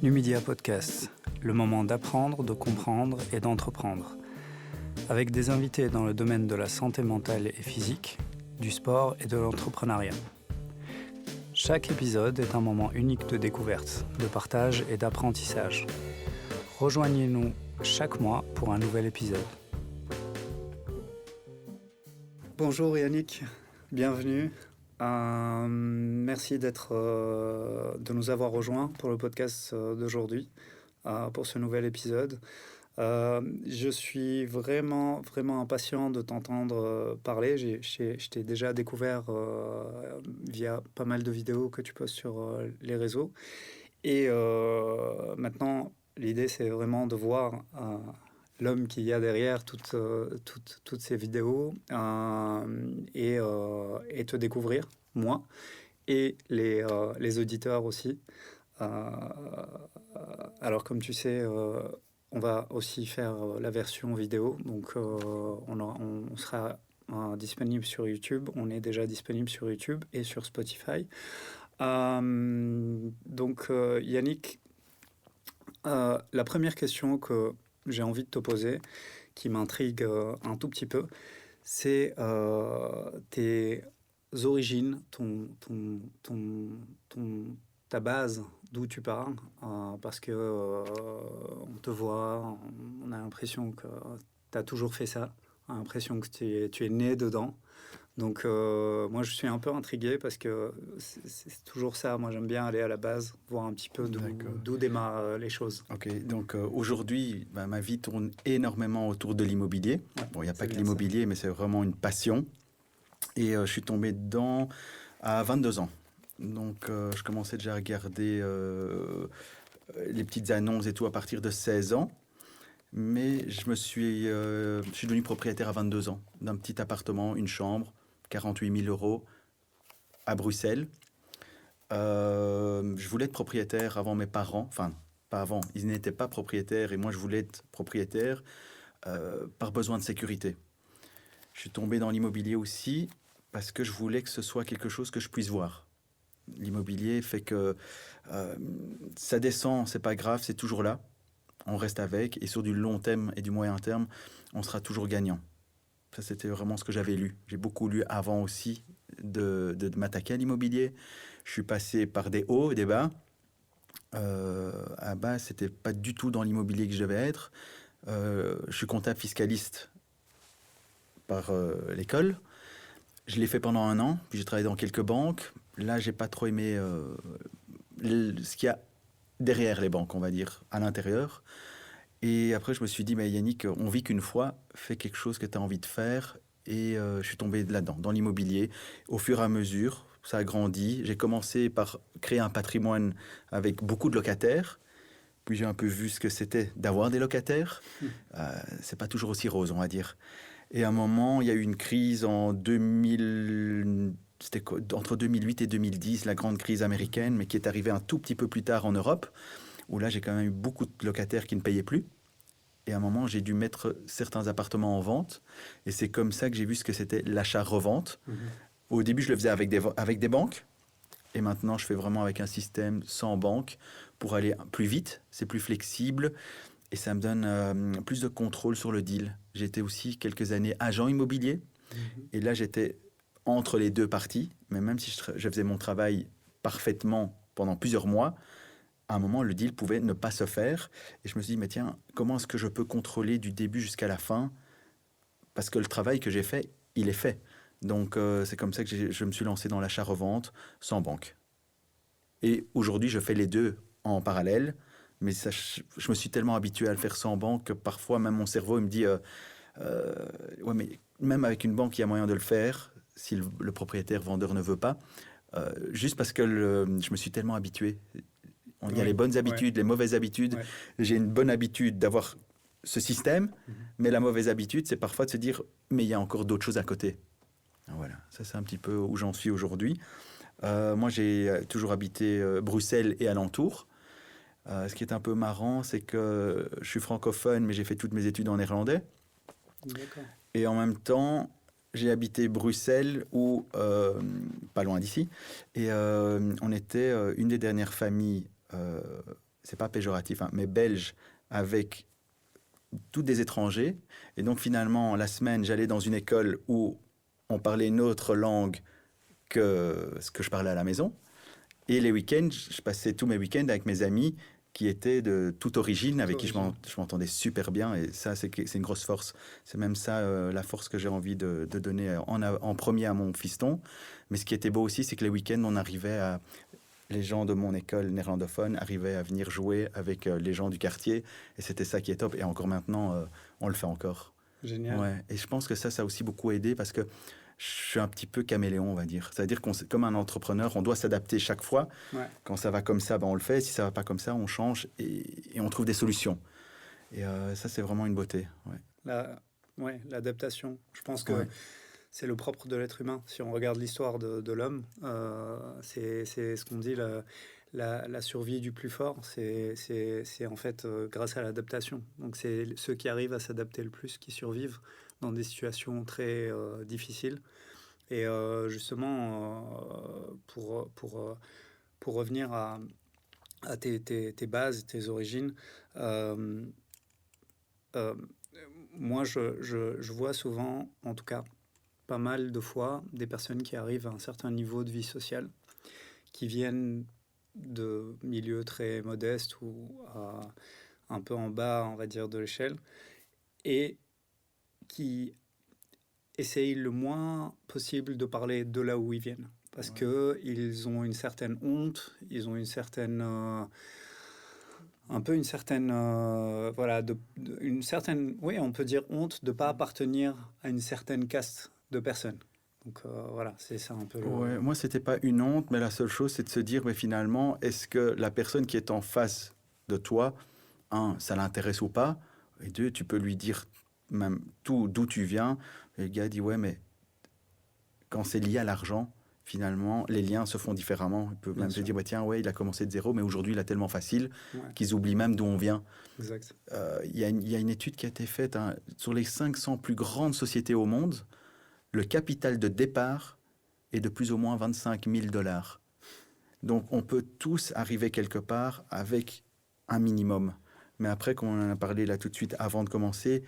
Numidia Podcast, le moment d'apprendre, de comprendre et d'entreprendre. Avec des invités dans le domaine de la santé mentale et physique, du sport et de l'entrepreneuriat. Chaque épisode est un moment unique de découverte, de partage et d'apprentissage. Rejoignez-nous chaque mois pour un nouvel épisode. Bonjour Yannick, bienvenue. Merci de nous avoir rejoints pour le podcast d'aujourd'hui, pour ce nouvel épisode. Je suis vraiment impatient de t'entendre parler. Je t'ai déjà découvert via pas mal de vidéos que tu postes sur les réseaux. Et maintenant, l'idée, c'est vraiment de voir l'homme qu'il y a derrière toutes ces vidéos et te découvrir, moi, et les auditeurs aussi. Alors, comme tu sais, on va aussi faire la version vidéo, donc on sera disponible sur YouTube. On est déjà disponible sur YouTube et sur Spotify. Donc, Yannick, la première question que j'ai envie de te poser, qui m'intrigue un tout petit peu, c'est tes origines, ta base, d'où tu parles, parce que on te voit, on a l'impression que tu as toujours fait ça, on a l'impression que tu es né dedans. Donc moi je suis un peu intrigué parce que c'est toujours ça, moi j'aime bien aller à la base, voir un petit peu d'où démarrent les choses. Ok, donc aujourd'hui ma vie tourne énormément autour de l'immobilier. Ouais, bon, il n'y a pas que l'immobilier, mais c'est vraiment une passion. Et je suis tombé dedans à 22 ans. Donc je commençais déjà à regarder les petites annonces et tout à partir de 16 ans. Mais je suis devenu propriétaire à 22 ans d'un petit appartement, une chambre, 48 000 euros à Bruxelles. Je voulais être propriétaire avant mes parents, enfin pas avant, ils n'étaient pas propriétaires et moi je voulais être propriétaire par besoin de sécurité. Je suis tombé dans l'immobilier aussi parce que je voulais que ce soit quelque chose que je puisse voir. L'immobilier fait que ça descend, c'est pas grave, c'est toujours là, on reste avec et sur du long terme et du moyen terme, on sera toujours gagnant. Ça, c'était vraiment ce que j'avais lu. J'ai beaucoup lu avant aussi de m'attaquer à l'immobilier. Je suis passé par des hauts et des bas. À bas, c'était pas du tout dans l'immobilier que je devais être. Je suis comptable fiscaliste par l'école. Je l'ai fait pendant 1 an, puis j'ai travaillé dans quelques banques. Là, j'ai pas trop aimé ce qu'il y a derrière les banques, on va dire, à l'intérieur. Et après, je me suis dit, mais Yannick, on vit qu'une fois, fais quelque chose que tu as envie de faire. Et je suis tombé là-dedans, dans l'immobilier. Au fur et à mesure, ça a grandi. J'ai commencé par créer un patrimoine avec beaucoup de locataires. Puis j'ai un peu vu ce que c'était d'avoir des locataires. C'est pas toujours aussi rose, on va dire. Et à un moment, il y a eu une crise en 2000... C'était entre 2008 et 2010, la grande crise américaine, mais qui est arrivée un tout petit peu plus tard en Europe, où là, j'ai quand même eu beaucoup de locataires qui ne payaient plus. Et à un moment, j'ai dû mettre certains appartements en vente. Et c'est comme ça que j'ai vu ce que c'était l'achat-revente. Au début, je le faisais avec des banques. Et maintenant, je fais vraiment avec un système sans banque pour aller plus vite. C'est plus flexible. Et ça me donne plus de contrôle sur le deal. J'étais aussi quelques années agent immobilier. Et là, j'étais entre les deux parties. Mais même si je faisais mon travail parfaitement pendant plusieurs mois, à un moment, le deal pouvait ne pas se faire. Et je me suis dit, mais tiens, comment est-ce que je peux contrôler du début jusqu'à la fin? Parce que le travail que j'ai fait, il est fait. Donc, c'est comme ça que je me suis lancé dans l'achat-revente sans banque. Et aujourd'hui, je fais les deux en parallèle. Mais ça, je me suis tellement habitué à le faire sans banque que parfois, même mon cerveau, il me dit, ouais, mais même avec une banque, il y a moyen de le faire si le propriétaire vendeur ne veut pas. Juste parce que je me suis tellement habitué. Il y a les bonnes habitudes, les mauvaises habitudes. Ouais. J'ai une bonne habitude d'avoir ce système, mais la mauvaise habitude, c'est parfois de se dire « mais il y a encore d'autres choses à côté ». Voilà, ça c'est un petit peu où j'en suis aujourd'hui. Moi, j'ai toujours habité Bruxelles et alentour. Ce qui est un peu marrant, c'est que je suis francophone, mais j'ai fait toutes mes études en néerlandais. D'accord. Et en même temps, j'ai habité Bruxelles, ou pas loin d'ici, et on était une des dernières familles c'est pas péjoratif, hein, mais belges avec tous des étrangers. Et donc finalement, la semaine, j'allais dans une école où on parlait une autre langue que ce que je parlais à la maison. Et les week-ends, je passais tous mes week-ends avec mes amis qui étaient de toute origine, avec qui je m'entendais super bien. Et ça, c'est une grosse force. C'est même ça, la force que j'ai envie de donner en premier à mon fiston. Mais ce qui était beau aussi, c'est que les week-ends, les gens de mon école néerlandophone arrivaient à venir jouer avec les gens du quartier. Et c'était ça qui est top. Et encore maintenant, on le fait encore. Génial. Ouais. Et je pense que ça a aussi beaucoup aidé parce que je suis un petit peu caméléon, on va dire. C'est-à-dire comme un entrepreneur, on doit s'adapter chaque fois. Ouais. Quand ça va comme ça, ben on le fait. Si ça va pas comme ça, on change et on trouve des solutions. Et ça, c'est vraiment une beauté. Ouais. L'adaptation. Je pense que c'est le propre de l'être humain. Si on regarde l'histoire de l'homme, c'est ce qu'on dit, la survie du plus fort, c'est en fait grâce à l'adaptation. Donc c'est ceux qui arrivent à s'adapter le plus qui survivent dans des situations très difficiles. Et justement, pour revenir à tes bases, tes origines, moi je vois souvent, en tout cas pas mal de fois, des personnes qui arrivent à un certain niveau de vie sociale, qui viennent de milieux très modestes ou un peu en bas, on va dire, de l'échelle, et qui essayent le moins possible de parler de là où ils viennent. Parce qu'ils ont une certaine honte, ils ont une certaine... une certaine... une certaine... Oui, on peut dire honte de ne pas appartenir à une certaine caste de personnes. Donc voilà, c'est ça un peu le... Ouais, moi, c'était pas une honte, mais la seule chose, c'est de se dire, mais finalement, est-ce que la personne qui est en face de toi, un, ça l'intéresse ou pas, et deux, tu peux lui dire même tout d'où tu viens. Et le gars dit, ouais, mais quand c'est lié à l'argent, finalement, les liens se font différemment. Il peut même se dire, bah, tiens, ouais, il a commencé de zéro, mais aujourd'hui, il a tellement facile qu'ils oublient même d'où on vient. Exact. Il y a une étude qui a été faite sur les 500 plus grandes sociétés au monde. Le capital de départ est de plus ou moins 25 000 $. Donc, on peut tous arriver quelque part avec un minimum. Mais après, comme on en a parlé là tout de suite avant de commencer,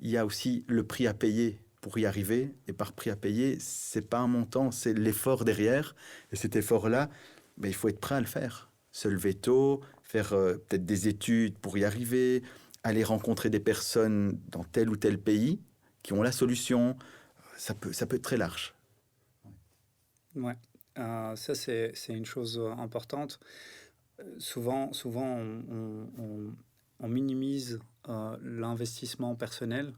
il y a aussi le prix à payer pour y arriver. Et par prix à payer, c'est pas un montant, c'est l'effort derrière. Et cet effort-là, ben, il faut être prêt à le faire. Se lever tôt, faire peut-être des études pour y arriver, aller rencontrer des personnes dans tel ou tel pays qui ont la solution. Ça peut être très large. Ouais, ça c'est une chose importante. Souvent on minimise l'investissement personnel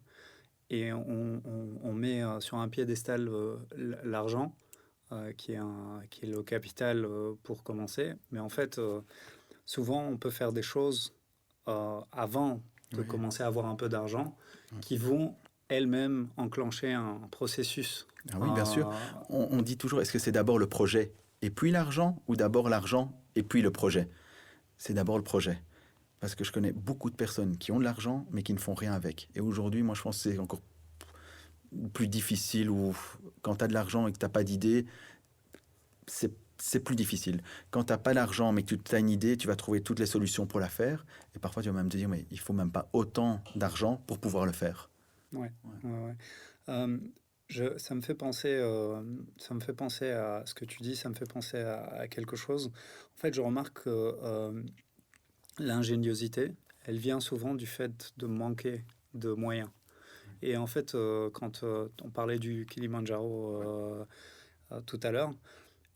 et on met sur un piédestal l'argent qui est le capital pour commencer. Mais en fait, souvent on peut faire des choses avant de commencer à avoir un peu d'argent qui vont elles-mêmes enclencher un processus. Ah oui, bien sûr. On dit toujours, est-ce que c'est d'abord le projet et puis l'argent, ou d'abord l'argent et puis le projet? C'est d'abord le projet. Parce que je connais beaucoup de personnes qui ont de l'argent, mais qui ne font rien avec. Et aujourd'hui, moi, je pense que c'est encore plus difficile, ou quand tu as de l'argent et que tu n'as pas d'idée, c'est plus difficile. Quand tu n'as pas d'argent, mais que tu as une idée, tu vas trouver toutes les solutions pour la faire. Et parfois, tu vas même te dire, mais il faut même pas autant d'argent pour pouvoir le faire. Ouais. Ça me fait penser, à ce que tu dis, ça me fait penser à quelque chose. En fait, je remarque que l'ingéniosité, elle vient souvent du fait de manquer de moyens. Et en fait, quand on parlait du Kilimandjaro tout à l'heure,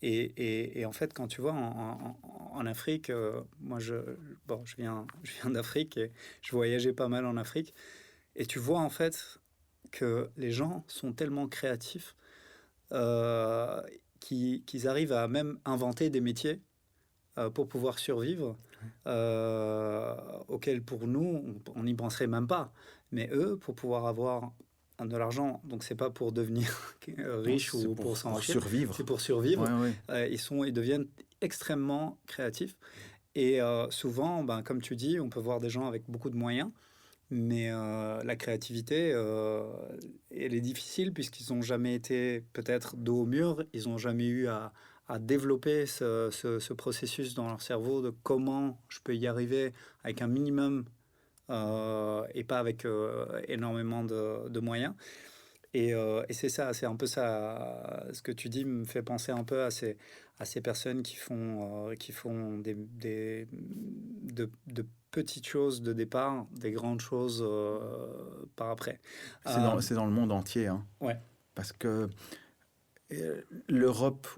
et en fait, quand tu vois en Afrique, moi je viens d'Afrique et je voyageais pas mal en Afrique, et tu vois en fait que les gens sont tellement créatifs qu'ils arrivent à même inventer des métiers pour pouvoir survivre, auxquels pour nous, on n'y penserait même pas. Mais eux, pour pouvoir avoir de l'argent, donc c'est pas pour devenir riche ou pour s'enrichir, survivre. C'est pour survivre. Ils deviennent extrêmement créatifs. Et souvent, comme tu dis, on peut voir des gens avec beaucoup de moyens, mais la créativité, elle est difficile puisqu'ils n'ont jamais été peut-être dos au mur, ils n'ont jamais eu à à développer ce processus dans leur cerveau de comment je peux y arriver avec un minimum et pas avec énormément de moyens. Et c'est ça, c'est un peu ça, ce que tu dis me fait penser un peu à ces personnes qui font de petites choses de départ, des grandes choses par après. Euh, C'est dans le monde entier, hein, ouais, parce que l'Europe,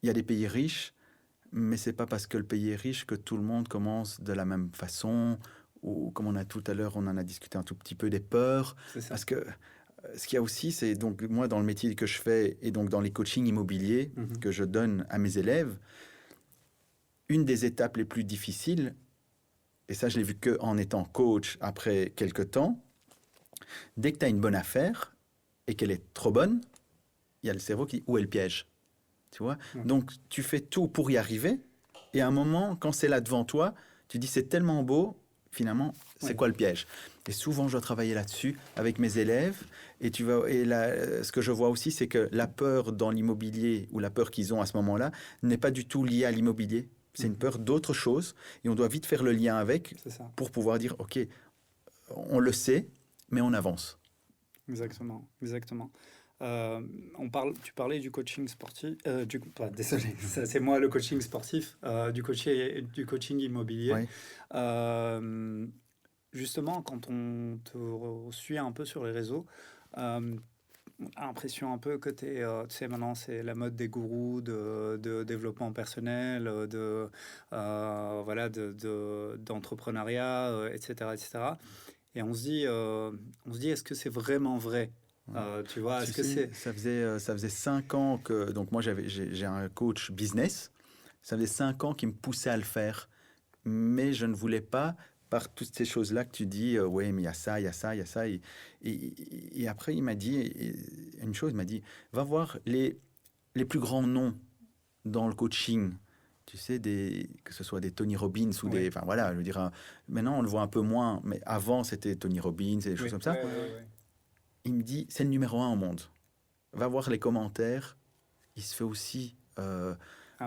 il y a des pays riches, mais c'est pas parce que le pays est riche que tout le monde commence de la même façon, ou comme on a tout à l'heure, on en a discuté un tout petit peu des peurs, c'est ça. parce que ce qu'il y a aussi, c'est donc moi dans le métier que je fais et donc dans les coachings immobiliers Mhm. que je donne à mes élèves, une des étapes les plus difficiles, et ça je l'ai vu que en étant coach après quelques temps, dès que tu as une bonne affaire et qu'elle est trop bonne, il y a le cerveau qui dit où est le piège, tu vois. Ouais. Donc tu fais tout pour y arriver, et à un moment, quand c'est là devant toi, tu dis c'est tellement beau, finalement, c'est Ouais. quoi le piège? Et souvent, je dois travailler là-dessus avec mes élèves. Et là, ce que je vois aussi, c'est que la peur dans l'immobilier ou la peur qu'ils ont à ce moment-là n'est pas du tout liée à l'immobilier. C'est une Mhm. peur d'autre chose. Et on doit vite faire le lien avec C'est ça, pour pouvoir dire, OK, on le sait, mais on avance. exactement, exactement. Tu parlais du coaching sportif, désolé, ça, c'est moi le coaching sportif, du coaching immobilier. Ouais. Euh, Justement, quand on te suit un peu sur les réseaux, on a l'impression un peu que tu sais, maintenant, c'est la mode des gourous de développement personnel, voilà, d'entrepreneuriat, etc., etc. Et on se dit, est-ce que c'est vraiment vrai? Ouais. Tu vois, Tu est-ce que sais, c'est... ça faisait 5 ans que... Donc moi, j'ai un coach business. Ça faisait 5 ans qu'il me poussait à le faire. Mais je ne voulais pas, par toutes ces choses-là que tu dis, ouais, mais il y a ça, il y a ça, il y a ça. Et après, il m'a dit une chose, il m'a dit, va voir les plus grands noms dans le coaching. Tu sais, que ce soit des Tony Robbins ou des... Oui, Enfin voilà, je veux dire, maintenant on le voit un peu moins, mais avant c'était Tony Robbins et des choses oui, comme ça. Il me dit, c'est le numéro un au monde. Va voir les commentaires. Il se fait aussi ah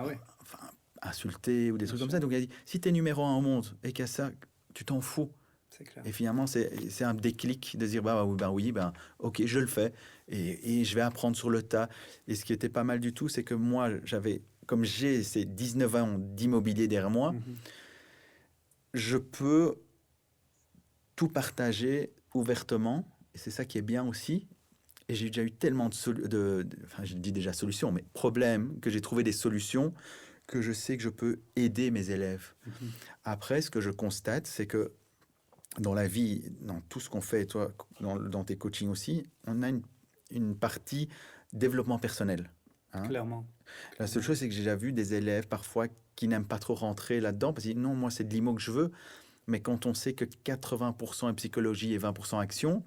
ouais, enfin, insulter ou des bien trucs comme sûr, ça. Donc il a dit, si tu es numéro un au monde et qu'à ça, tu t'en fous. c'est clair. Et finalement, c'est un déclic de dire, oui, ok, je le fais. Et je vais apprendre sur le tas. Et ce qui était pas mal du tout, c'est que moi, comme j'ai ces 19 ans d'immobilier derrière moi, Mhm. je peux tout partager ouvertement. Et c'est ça qui est bien aussi. Et j'ai déjà eu tellement enfin, je dis déjà solutions, mais problèmes, que j'ai trouvé des solutions, que je sais que je peux aider mes élèves. Mhm. Après, ce que je constate, c'est que dans la vie, dans tout ce qu'on fait, toi, dans tes coachings aussi, on a une partie développement personnel, hein. Clairement, La seule clairement. chose, c'est que j'ai déjà vu des élèves parfois qui n'aiment pas trop rentrer là-dedans, parce qu'ils disent non, moi, c'est de l'IMO que je veux. Mais quand on sait que 80% est psychologie et 20% action,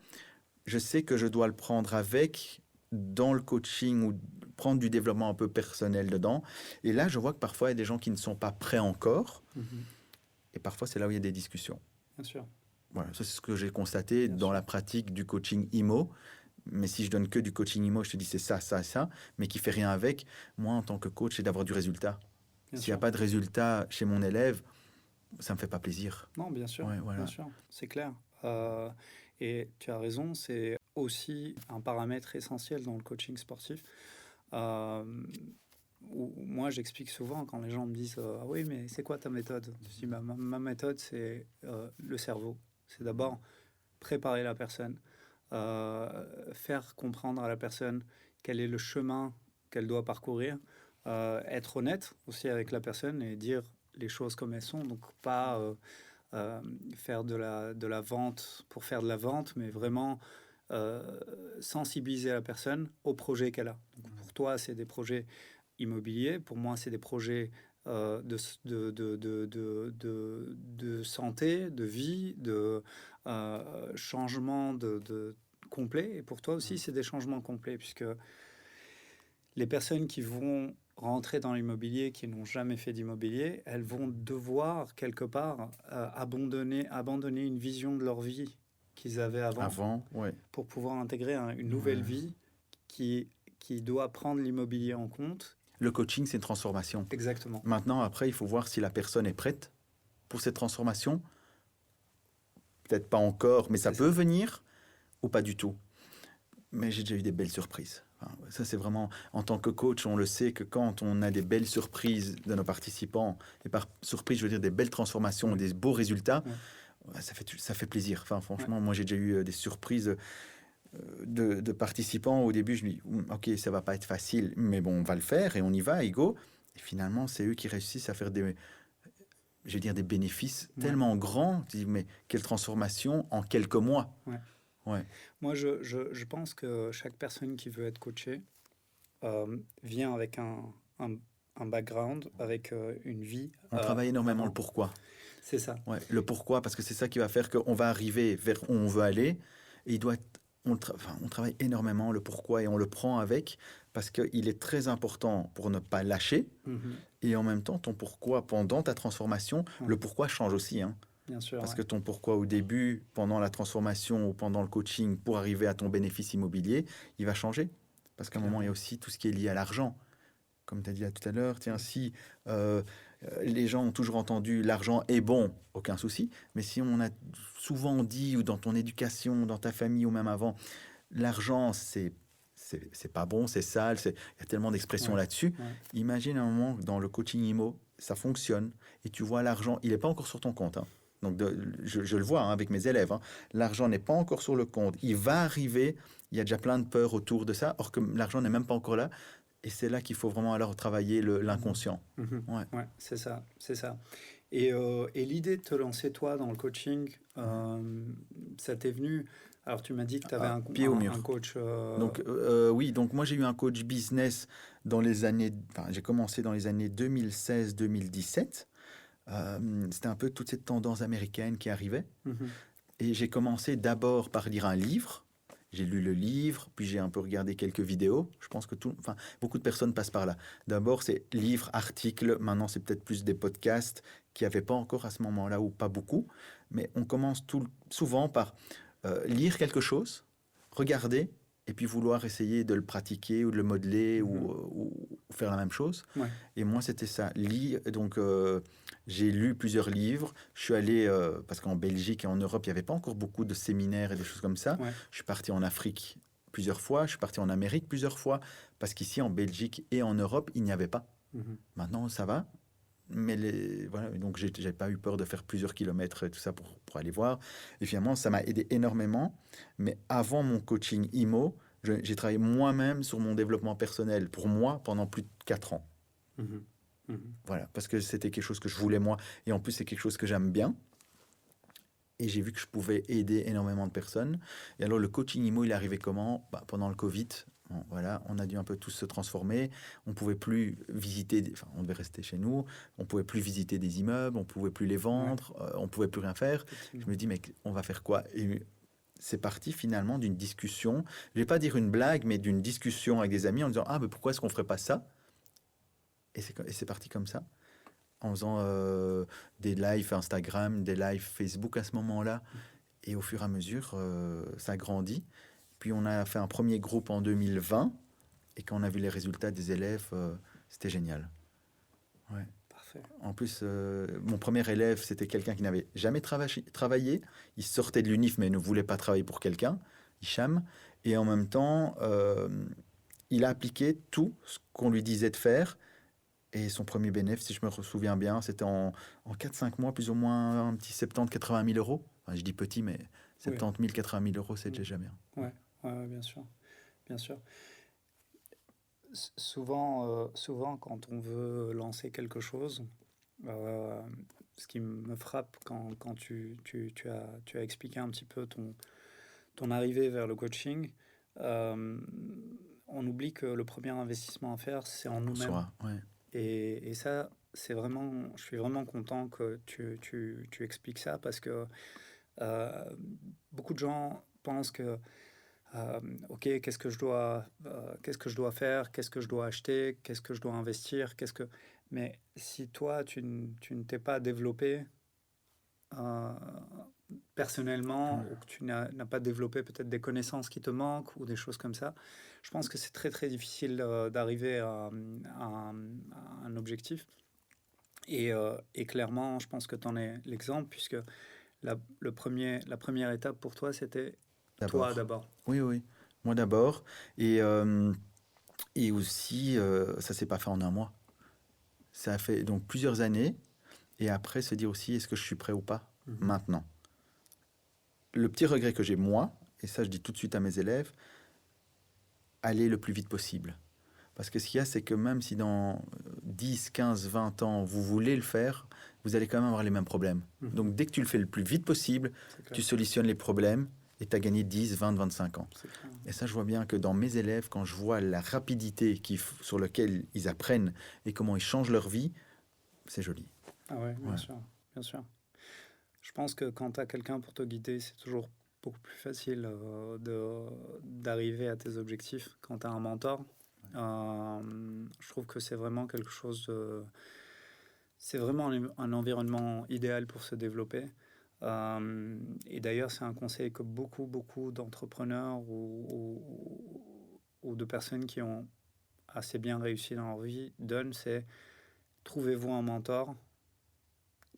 je sais que je dois le prendre avec dans le coaching ou prendre du développement un peu personnel dedans. Et là, je vois que parfois, il y a des gens qui ne sont pas prêts encore. Mhm. Et parfois, c'est là où il y a des discussions. Bien sûr, Voilà, ça, c'est ce que j'ai constaté bien dans sûr, la pratique du coaching IMO. Mais si je donne que du coaching IMO, je te dis c'est ça, ça, ça, mais qui fait rien avec, moi, en tant que coach, c'est d'avoir du résultat. bien S'il n'y a sûr. pas de résultat chez mon élève, ça me fait pas plaisir. Non, Ouais, bien voilà. sûr, c'est clair. Et tu as raison, c'est aussi un paramètre essentiel dans le coaching sportif. Euh, Où moi, j'explique souvent quand les gens me disent ah oui, mais c'est quoi ta méthode? Je dis ma méthode, c'est le cerveau. C'est d'abord préparer la personne, faire comprendre à la personne quel est le chemin qu'elle doit parcourir, être honnête aussi avec la personne et dire les choses comme elles sont. Donc, pas faire de la vente pour faire de la vente, mais vraiment sensibiliser la personne au projet qu'elle a. Donc, pour toi, c'est des projets immobiliers. Pour moi, c'est des projets de santé, de vie, de changement complet. Et pour toi aussi, c'est des changements complets, puisque les personnes qui vont rentrer dans l'immobilier, qui n'ont jamais fait d'immobilier, elles vont devoir quelque part abandonner une vision de leur vie qu'ils avaient avant Avant, ouais. pour pouvoir intégrer une nouvelle Ouais. vie qui doit prendre l'immobilier en compte Le coaching, c'est une transformation. Exactement. Maintenant, après, il faut voir si la personne est prête pour cette transformation. Peut-être pas encore, mais ça peut venir ou pas du tout. Mais j'ai déjà eu des belles surprises. Enfin, ça, c'est vraiment, en tant que coach, on le sait que quand on a des belles surprises de nos participants, et par surprise, je veux dire des belles transformations, des beaux résultats, ça fait plaisir. Enfin, franchement, moi, j'ai déjà eu des surprises de participants. Au début, je me dis, ok, ça va pas être facile, mais bon, on va le faire et on y va, et go. Et finalement, c'est eux qui réussissent à faire je veux dire, des bénéfices tellement grands. Tu dis, mais quelle transformation en quelques mois. Ouais. Moi, je pense que chaque personne qui veut être coachée vient avec un background, avec une vie. On travaille énormément le pourquoi. C'est ça. Ouais, le pourquoi, parce que c'est ça qui va faire qu'on va arriver vers où on veut aller. Et on travaille énormément le pourquoi et on le prend avec, parce qu'il est très important pour ne pas lâcher. Et en même temps, ton pourquoi pendant ta transformation, le pourquoi change aussi. Hein. Bien sûr, parce que ton pourquoi au début, pendant la transformation ou pendant le coaching, pour arriver à ton bénéfice immobilier, il va changer. Parce qu'à un moment, il y a aussi tout ce qui est lié à l'argent. Comme tu as dit là tout à l'heure, tiens, si les gens ont toujours entendu l'argent est bon, aucun souci. Mais si on a souvent dit, ou dans ton éducation, dans ta famille, ou même avant, l'argent, c'est pas bon, c'est sale, il y a tellement d'expressions là-dessus. Imagine un moment dans le coaching IMO, ça fonctionne, et tu vois l'argent, il n'est pas encore sur ton compte. Hein. Donc, je le vois hein, avec mes élèves. Hein. L'argent n'est pas encore sur le compte. Il va arriver. Il y a déjà plein de peurs autour de ça, or que l'argent n'est même pas encore là. Et c'est là qu'il faut vraiment alors travailler l'inconscient. Ouais, c'est ça, c'est ça. Et l'idée de te lancer, toi, dans le coaching, ça t'est venu... Alors, tu m'as dit que tu avais un coach... Donc, oui, donc moi, j'ai eu un coach business dans les années... Enfin, j'ai commencé dans les années 2016-2017. C'était un peu toute cette tendance américaine qui arrivait. Et j'ai commencé d'abord par lire un livre. J'ai lu le livre, puis j'ai un peu regardé quelques vidéos. Je pense que beaucoup de personnes passent par là. D'abord, c'est livres, articles. Maintenant, c'est peut-être plus des podcasts qui n'avaient pas encore à ce moment-là, ou pas beaucoup. Mais on commence souvent par lire quelque chose, regarder, et puis vouloir essayer de le pratiquer ou de le modeler ou faire la même chose. Et moi, c'était ça. Donc, j'ai lu plusieurs livres. Je suis allé, parce qu'en Belgique et en Europe, il n'y avait pas encore beaucoup de séminaires et des choses comme ça. Je suis parti en Afrique plusieurs fois. Je suis parti en Amérique plusieurs fois. Parce qu'ici, en Belgique et en Europe, il n'y avait pas. Maintenant, ça va. Mais voilà, donc j'ai pas eu peur de faire plusieurs kilomètres et tout ça pour aller voir. Et finalement, ça m'a aidé énormément. Mais avant mon coaching IMO, j'ai travaillé moi-même sur mon développement personnel pour moi pendant plus de 4 ans. Voilà, parce que c'était quelque chose que je voulais moi. Et en plus, c'est quelque chose que j'aime bien. Et j'ai vu que je pouvais aider énormément de personnes. Et alors, le coaching IMO, il est arrivé comment? Pendant le Covid. Bon, voilà, on a dû un peu tous se transformer. On ne pouvait plus visiter, on devait rester chez nous. On ne pouvait plus visiter des immeubles, on ne pouvait plus les vendre, on ne pouvait plus rien faire. Je me dis, mais on va faire quoi? Et c'est parti finalement d'une discussion. Je ne vais pas dire une blague, mais d'une discussion avec des amis en disant, mais pourquoi est-ce qu'on ne ferait pas ça? Et c'est parti comme ça, en faisant des lives Instagram, des lives Facebook à ce moment-là. Et au fur et à mesure, ça grandit. Puis on a fait un premier groupe en 2020. Et quand on a vu les résultats des élèves, c'était génial. Ouais. Parfait. En plus, mon premier élève, c'était quelqu'un qui n'avait jamais travaillé. Il sortait de l'UNIF, mais ne voulait pas travailler pour quelqu'un, Hicham. Et en même temps, il a appliqué tout ce qu'on lui disait de faire. Et son premier bénéfice, si je me souviens bien, c'était en 4-5 mois, plus ou moins un petit 70-80 000 euros. Enfin, je dis petit, mais 70 000, 80 000 euros, c'est déjà bien. Ouais, bien sûr. Bien sûr. Souvent, quand on veut lancer quelque chose, ce qui me frappe quand tu as expliqué un petit peu ton arrivée vers le coaching, on oublie que le premier investissement à faire, c'est en nous-mêmes. Et ça, je suis vraiment content que tu expliques ça, parce que beaucoup de gens pensent que ok, qu'est-ce que je dois faire, qu'est-ce que je dois acheter, qu'est-ce que je dois investir, mais si toi tu ne t'es pas développé personnellement ou que tu n'as pas développé peut-être des connaissances qui te manquent ou des choses comme ça, je pense que c'est très très difficile d'arriver à un objectif. Et clairement, je pense que tu en es l'exemple, puisque la première étape pour toi, c'était toi D'abord. d'abord. Oui, oui. Moi d'abord. Et aussi, ça s'est pas fait en un mois. Ça a fait donc plusieurs années. Et après, se dire aussi, est-ce que je suis prêt ou pas maintenant? Le petit regret que j'ai, moi, et ça je dis tout de suite à mes élèves, aller le plus vite possible. Parce que ce qu'il y a, c'est que même si dans 10, 15, 20 ans, vous voulez le faire, vous allez quand même avoir les mêmes problèmes. Donc dès que tu le fais le plus vite possible, tu solutionnes les problèmes et tu as gagné 10, 20, 25 ans. Et ça, je vois bien que dans mes élèves, quand je vois la rapidité sur laquelle ils apprennent et comment ils changent leur vie, c'est joli. Ah ouais, bien sûr, bien sûr. Je pense que quand tu as quelqu'un pour te guider, c'est toujours beaucoup plus facile d'arriver à tes objectifs quand tu as un mentor. Je trouve que c'est vraiment quelque chose c'est vraiment un environnement idéal pour se développer. Et d'ailleurs, c'est un conseil que beaucoup d'entrepreneurs ou de personnes qui ont assez bien réussi dans leur vie donnent, c'est trouvez-vous un mentor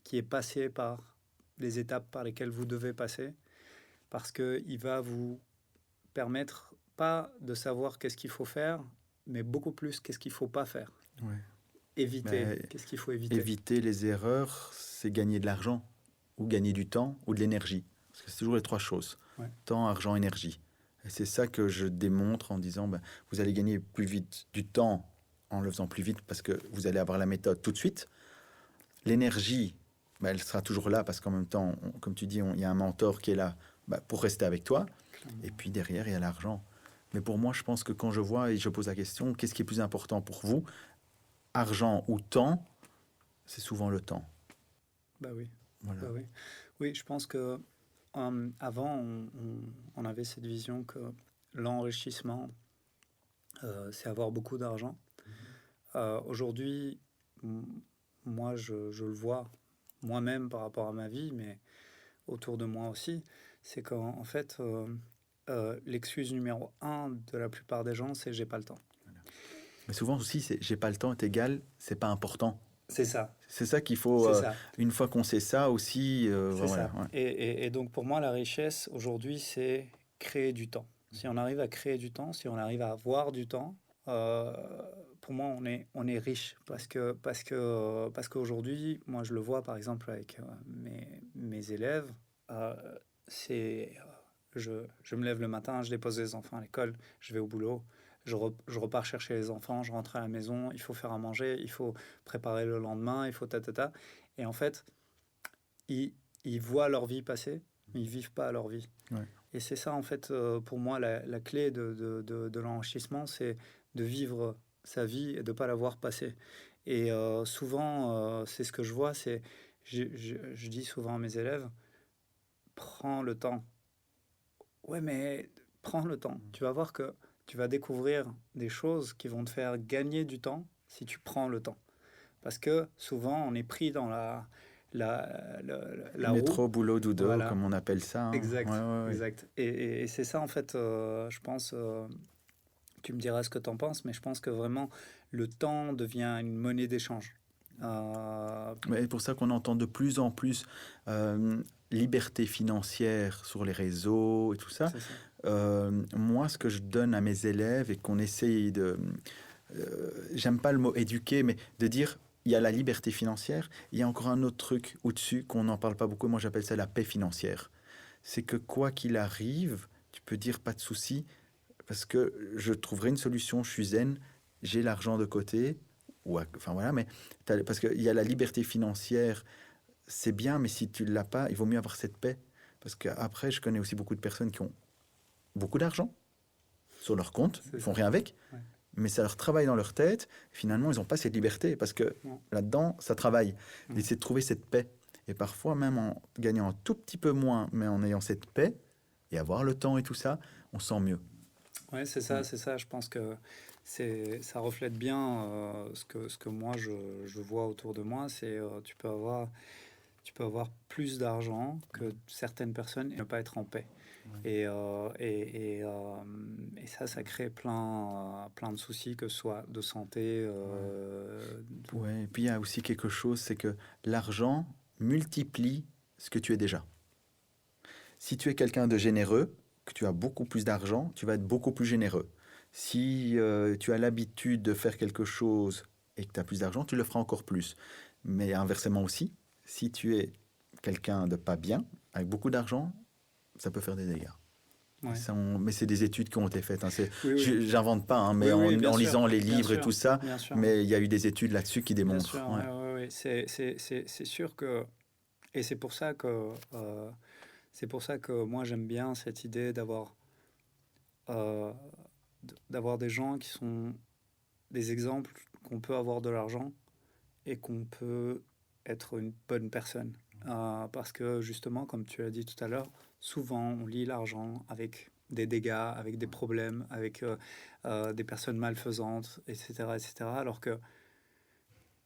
qui est passé par les étapes par lesquelles vous devez passer, parce qu'il va vous permettre pas de savoir qu'est-ce qu'il faut faire, mais beaucoup plus qu'est-ce qu'il faut pas faire. Ouais. Éviter, qu'est-ce qu'il faut éviter. Éviter les erreurs, c'est gagner de l'argent, ou gagner du temps, ou de l'énergie. Parce que c'est toujours les trois choses. Ouais. Temps, argent, énergie. Et c'est ça que je démontre en disant, vous allez gagner plus vite du temps en le faisant plus vite, parce que vous allez avoir la méthode tout de suite. L'énergie, elle sera toujours là, parce qu'en même temps, comme tu dis, il y a un mentor qui est là pour rester avec toi. Clairement. Et puis derrière, il y a l'argent. Mais pour moi, je pense que quand je vois et je pose la question, qu'est-ce qui est plus important pour vous, argent ou temps? C'est souvent le temps. Bah oui. Voilà. Bah oui. Oui, je pense que avant, on avait cette vision que l'enrichissement, c'est avoir beaucoup d'argent. Aujourd'hui, moi, je le vois moi-même par rapport à ma vie, mais autour de moi aussi, c'est qu'en fait, l'excuse numéro un de la plupart des gens, c'est j'ai pas le temps. Mais souvent aussi, c'est j'ai pas le temps est égal, c'est pas important. C'est ça. C'est ça qu'il faut. C'est ça. Une fois qu'on sait ça aussi, C'est voilà. ça. Ouais. Et donc pour moi, la richesse aujourd'hui, c'est créer du temps. Si on arrive à créer du temps, si on arrive à avoir du temps, pour moi, on est riche parce qu'aujourd'hui, moi, je le vois par exemple avec mes élèves. euh, je me lève le matin, je dépose les enfants à l'école, je vais au boulot, je repars chercher les enfants, je rentre à la maison, il faut faire à manger, il faut préparer le lendemain, il faut ta. Et en fait, ils, ils voient leur vie passer, mais ils vivent pas leur vie. Ouais. Et c'est ça, en fait, pour moi, la clé de l'enrichissement, c'est de vivre sa vie et de pas la voir passer. Et souvent, c'est ce que je vois, c'est, je dis souvent à mes élèves, prends le temps. Ouais, mais prends le temps. Tu vas voir que tu vas découvrir des choses qui vont te faire gagner du temps si tu prends le temps. Parce que souvent, on est pris dans la roue. Métro, boulot, dodo, Voilà. comme on appelle ça. Hein. Exact, Ouais. exact. Et c'est ça, en fait, je pense, tu me diras ce que tu en penses, mais je pense que vraiment, le temps devient une monnaie d'échange. Mais c'est pour ça qu'on entend de plus en plus liberté financière sur les réseaux et tout ça. C'est ça. Moi, ce que je donne à mes élèves et qu'on essaye de... j'aime pas le mot éduquer, mais de dire, il y a la liberté financière, il y a encore un autre truc au-dessus qu'on n'en parle pas beaucoup, moi j'appelle ça la paix financière. C'est que quoi qu'il arrive, tu peux dire pas de souci, parce que je trouverai une solution, je suis zen, j'ai l'argent de côté, enfin voilà, mais parce qu'il y a la liberté financière, c'est bien, mais si tu ne l'as pas, il vaut mieux avoir cette paix. Parce qu'après, je connais aussi beaucoup de personnes qui ont beaucoup d'argent sur leur compte, ils font rien avec, Ouais. mais ça leur travaille dans leur tête. Finalement, ils n'ont pas cette liberté parce que là-dedans, ça travaille. Et c'est de trouver cette paix. Et parfois, même en gagnant un tout petit peu moins, mais en ayant cette paix et avoir le temps et tout ça, on sent mieux. Ouais, c'est ça, c'est ça. Je pense que ça reflète bien ce que moi je vois autour de moi. C'est tu peux peux avoir plus d'argent que certaines personnes et ne pas être en paix. Ouais. Et ça crée plein de soucis, que ce soit de santé. Ouais, et puis il y a aussi quelque chose, c'est que l'argent multiplie ce que tu es déjà. Si tu es quelqu'un de généreux, que tu as beaucoup plus d'argent, tu vas être beaucoup plus généreux. Si tu as l'habitude de faire quelque chose et que tu as plus d'argent, tu le feras encore plus. Mais inversement aussi, si tu es quelqu'un de pas bien, avec beaucoup d'argent, ça peut faire des dégâts. Ouais. Mais c'est des études qui ont été faites. Hein. Oui. J'invente pas, hein, mais Bien en sûr, lisant les bien livres et sûr, tout ça, bien sûr. mais il y a eu des études là-dessus qui Bien démontrent. sûr, Ouais. ouais. C'est sûr que... Et c'est pour ça que moi j'aime bien cette idée euh, d'avoir des gens qui sont des exemples qu'on peut avoir de l'argent et qu'on peut être une bonne personne. Parce que justement, comme tu l'as dit tout à l'heure, souvent on lie l'argent avec des dégâts, avec des problèmes, avec des personnes malfaisantes, etc. Alors que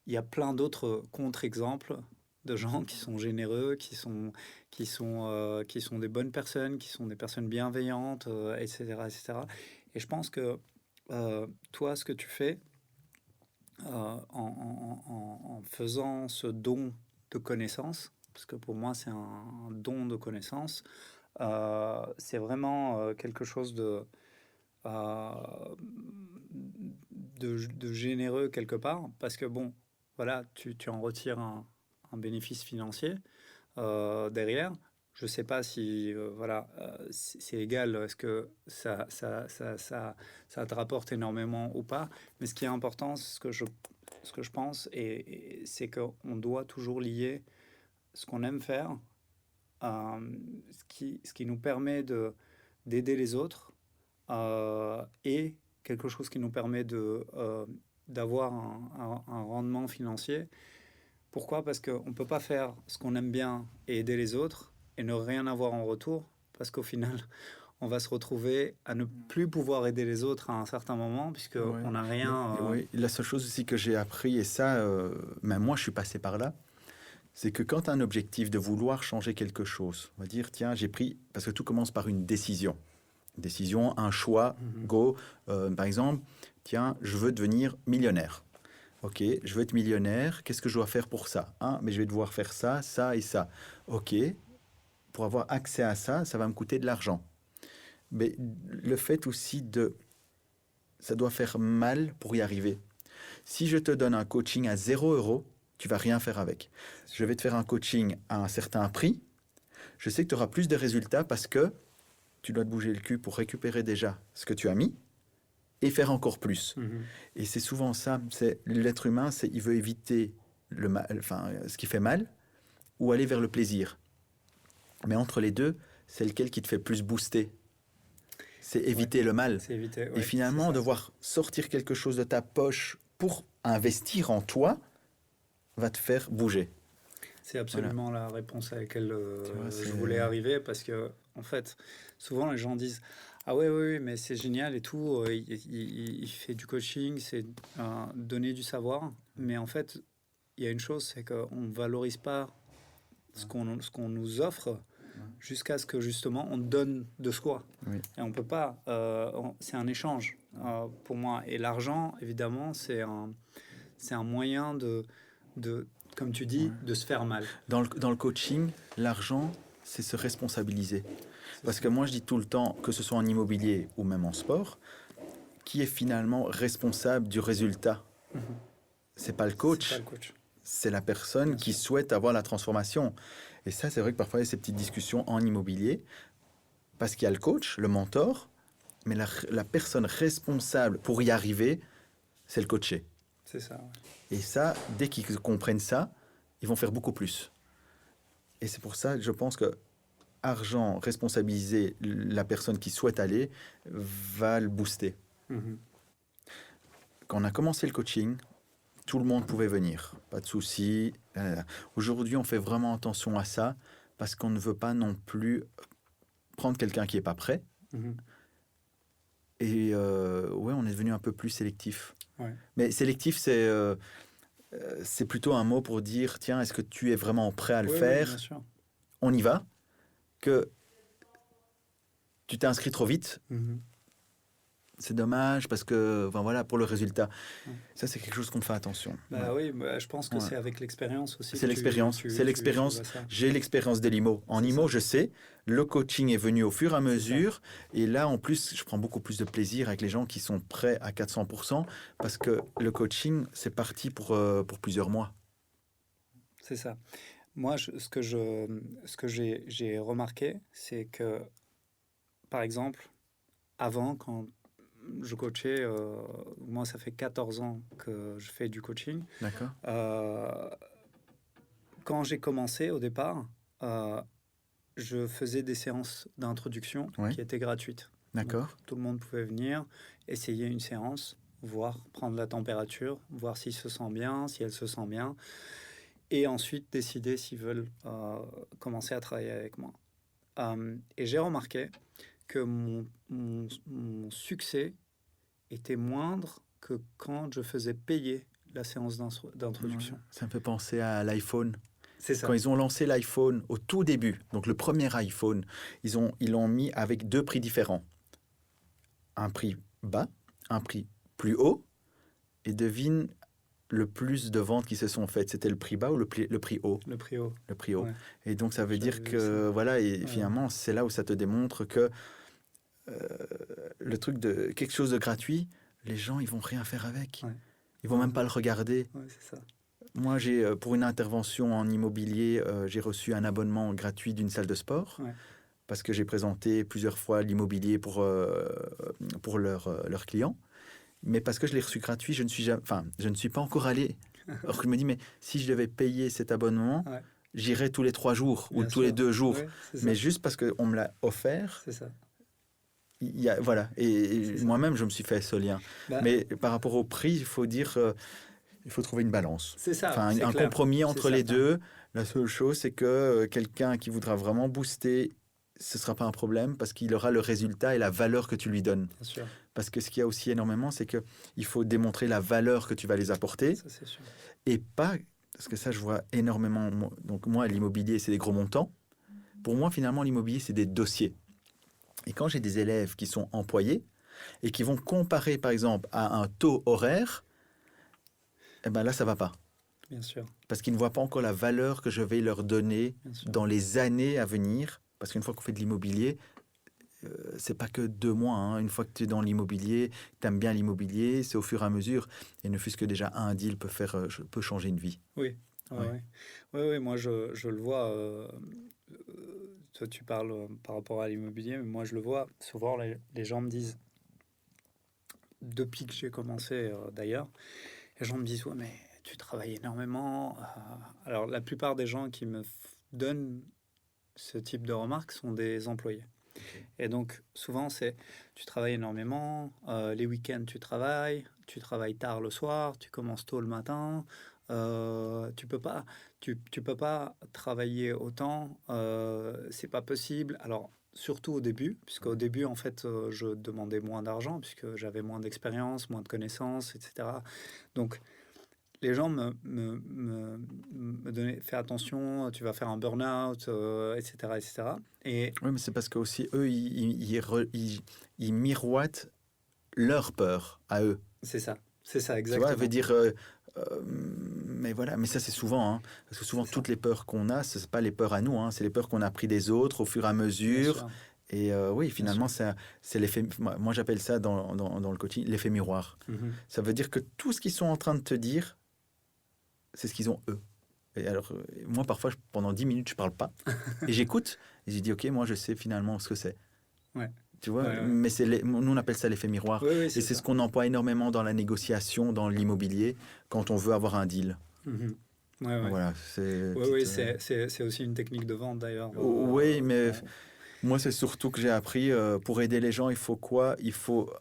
il y a plein d'autres contre-exemples de gens qui sont généreux, qui sont des bonnes personnes, qui sont des personnes bienveillantes, etc. Et je pense que toi, ce que tu fais en faisant ce don de connaissances, parce que pour moi c'est un don de connaissances, c'est vraiment quelque chose euh, de généreux quelque part, parce que bon, voilà, tu en retires un bénéfice financier derrière. Je sais pas si voilà, c'est égal, est-ce que ça te rapporte énormément ou pas, mais ce qui est important, ce que je pense, et c'est qu'on doit toujours lier ce qu'on aime faire, ce qui nous permet d'aider les autres, et quelque chose qui nous permet d'avoir un rendement financier. Pourquoi? Parce qu'on ne peut pas faire ce qu'on aime bien et aider les autres et ne rien avoir en retour, parce qu'au final, on va se retrouver à ne plus pouvoir aider les autres à un certain moment, Ouais. puisqu'on n'a rien... Ouais. La seule chose aussi que j'ai appris, et ça, même moi je suis passé par là, c'est que quand tu as un objectif de vouloir changer quelque chose, on va dire, tiens, j'ai pris, parce que tout commence par une décision. Une décision, un choix, go. Par exemple, tiens, je veux devenir millionnaire. Ok, je veux être millionnaire, qu'est-ce que je dois faire pour ça? Mais je vais devoir faire ça, ça et ça. Ok, pour avoir accès à ça, ça va me coûter de l'argent. Mais le fait aussi ça doit faire mal pour y arriver. Si je te donne un coaching à 0 €, tu vas rien faire avec. Je vais te faire un coaching à un certain prix. Je sais que tu auras plus de résultats parce que tu dois te bouger le cul pour récupérer déjà ce que tu as mis et faire encore plus. Et c'est souvent ça. C'est l'être humain, il veut éviter le mal, enfin, ce qui fait mal ou aller vers le plaisir. Mais entre les deux, c'est lequel qui te fait plus booster. C'est éviter le mal. C'est éviter, Et finalement, devoir sortir quelque chose de ta poche pour investir en toi va te faire bouger. C'est absolument la réponse à laquelle je vois, voulais arriver, parce que en fait, souvent les gens disent ah oui, mais c'est génial et tout, il fait du coaching, c'est donner du savoir, mais en fait, il y a une chose, c'est qu'on ne valorise pas ce qu'on nous offre jusqu'à ce que justement on donne de soi. Oui. Et on peut pas, c'est un échange pour moi. Et l'argent, évidemment, c'est un moyen de, comme tu dis, de se faire mal. Dans le coaching, l'argent, c'est se responsabiliser. Parce que moi, je dis tout le temps, que ce soit en immobilier ou même en sport, qui est finalement responsable du résultat? C'est pas le coach, c'est la personne qui souhaite avoir la transformation. Et ça, c'est vrai que parfois, il y a ces petites discussions en immobilier, parce qu'il y a le coach, le mentor, mais la personne responsable pour y arriver, c'est le coaché. C'est ça. Et ça, dès qu'ils comprennent ça, ils vont faire beaucoup plus. Et c'est pour ça que je pense que argent, responsabiliser la personne qui souhaite aller, va le booster. Quand on a commencé le coaching, tout le monde pouvait venir, pas de souci. Aujourd'hui, on fait vraiment attention à ça, parce qu'on ne veut pas non plus prendre quelqu'un qui n'est pas prêt. Et on est devenu un peu plus sélectif. Ouais. Mais sélectif, c'est c'est plutôt un mot pour dire, tiens, est-ce que tu es vraiment prêt à le Oui, oui, faire? bien sûr. On y va. Que tu t'es inscrit trop vite, Mhm. c'est dommage parce que, enfin, voilà, pour le résultat. Ouais. Ça, c'est quelque chose qu'on fait attention. Bah oui, bah, je pense que Ouais. c'est avec l'expérience aussi C'est que l'expérience. C'est tu l'expérience. vois ça. J'ai l'expérience des limo. En C'est IMO, ça. je sais. Le coaching est venu au fur et à C'est ça. mesure. Et là, en plus, je prends beaucoup plus de plaisir avec les gens qui sont prêts à 400% parce que le coaching, c'est parti pour plusieurs mois. C'est ça. Moi, ce que j'ai remarqué, c'est que, par exemple, avant, quand je coachais, moi, ça fait 14 ans que je fais du coaching. D'accord? Euh, Quand j'ai commencé au départ, euh, je faisais des séances d'introduction Oui. qui étaient gratuites. Donc, D'accord? tout le monde pouvait venir, essayer une séance, voir, prendre la température, voir s'il se sent bien, si elle se sent bien, et ensuite décider s'ils veulent commencer à travailler avec moi. Et j'ai remarqué que mon succès était moindre que quand je faisais payer la séance Ouais. d'introduction. Ça me fait penser à l'iPhone. C'est Quand ça. ils ont lancé l'iPhone au tout début, donc le premier iPhone, ils l'ont mis avec deux prix différents. Un prix bas, un prix plus haut, et devine le plus de ventes qui se sont faites. C'était le prix bas ou le prix haut? Le prix haut. Le prix haut. Ouais, Et donc ça veut j'avais dire vu que, ça. voilà, et Ouais, finalement, c'est là où ça te démontre que le truc de quelque chose de gratuit, les gens, ils vont rien faire avec. ouais, Ils vont même pas le regarder. ouais, c'est ça. Moi, pour une intervention en immobilier, j'ai reçu un abonnement gratuit d'une salle de sport. Ouais. Parce que j'ai présenté plusieurs fois l'immobilier pour leurs clients. Mais parce que je l'ai reçu gratuit, je ne suis pas encore allé. Alors que je me dis, mais si je devais payer cet abonnement, Ouais, j'irais tous les 3 jours ou bien tous les sûr. 2 jours. Ouais, c'est ça. Mais juste parce qu'on me l'a offert, C'est ça. voilà. C'est Et ça. moi-même, je me suis fait ce lien. Bah, Mais par rapport au prix, il faut dire, il faut trouver une balance. c'est ça, Enfin, c'est un clair. compromis C'est entre les certain. deux. La seule chose, c'est que quelqu'un qui voudra vraiment booster, ce ne sera pas un problème parce qu'il aura le résultat et la valeur que tu lui donnes. Bien sûr. Parce que ce qu'il y a aussi énormément, c'est qu'il faut démontrer la valeur que tu vas les apporter Ça, c'est sûr. et pas, parce que ça, je vois énormément. Donc, moi, l'immobilier, c'est des gros montants. Pour moi, finalement, l'immobilier, c'est des dossiers. Et quand j'ai des élèves qui sont employés et qui vont comparer, par exemple, à un taux horaire, eh ben là, ça ne va pas. Bien sûr. Parce qu'ils ne voient pas encore la valeur que je vais leur donner Bien sûr. dans les années à venir. Parce qu'une fois qu'on fait de l'immobilier, c'est pas que 2 mois. Hein. Une fois que tu es dans l'immobilier, tu aimes bien l'immobilier, c'est au fur et à mesure. Et ne fût-ce que déjà un deal peut changer une vie. Oui. Ouais, Ouais. ouais. Ouais, ouais, moi, je le vois. Toi, tu parles par rapport à l'immobilier, mais moi, je le vois. Souvent, les gens me disent, depuis que j'ai commencé d'ailleurs, les gens me disent, ouais, mais tu travailles énormément. Alors, la plupart des gens qui me donnent ce type de remarques sont des employés. Et donc, souvent, c'est tu travailles énormément, les week-ends, tu travailles tard le soir, tu commences tôt le matin, tu peux pas travailler autant, c'est pas possible. Alors, surtout au début, puisqu'au début, en fait, je demandais moins d'argent, puisque j'avais moins d'expérience, moins de connaissances, etc. Donc, les gens me donnaient, fais attention, tu vas faire un burn-out, etc., etc. Et Oui, mais c'est parce que aussi eux, ils miroitent leur peur à eux. c'est ça Tu vois, exactement. elle veut dire. Mais voilà, mais ça c'est souvent, hein, parce que souvent C'est ça, toutes les peurs qu'on a, ce n'est pas les peurs à nous, hein, c'est les peurs qu'on a appris des autres au fur et à bien mesure. sûr, Et oui, bien sûr. finalement, c'est l'effet. Moi, j'appelle ça dans le coaching l'effet miroir. Mhm. Ça veut dire que tout ce qu'ils sont en train de te dire, c'est ce qu'ils ont eux. Et alors, moi, parfois, pendant 10 minutes, je parle pas. Et j'écoute. Et je dis, OK, moi, je sais finalement ce que c'est. Ouais, Tu vois, ouais, ouais. mais nous, on appelle ça l'effet miroir. Oui, oui, Et c'est c'est ça. ce qu'on emploie énormément dans la négociation, dans l'immobilier, quand on veut avoir un deal. Mhm. Ouais, ouais. Voilà, c'est Oui, oui, c'est aussi une technique de vente d'ailleurs. Oui, mais On- moi, c'est surtout que j'ai appris, pour aider les gens, il faut quoi? Il faut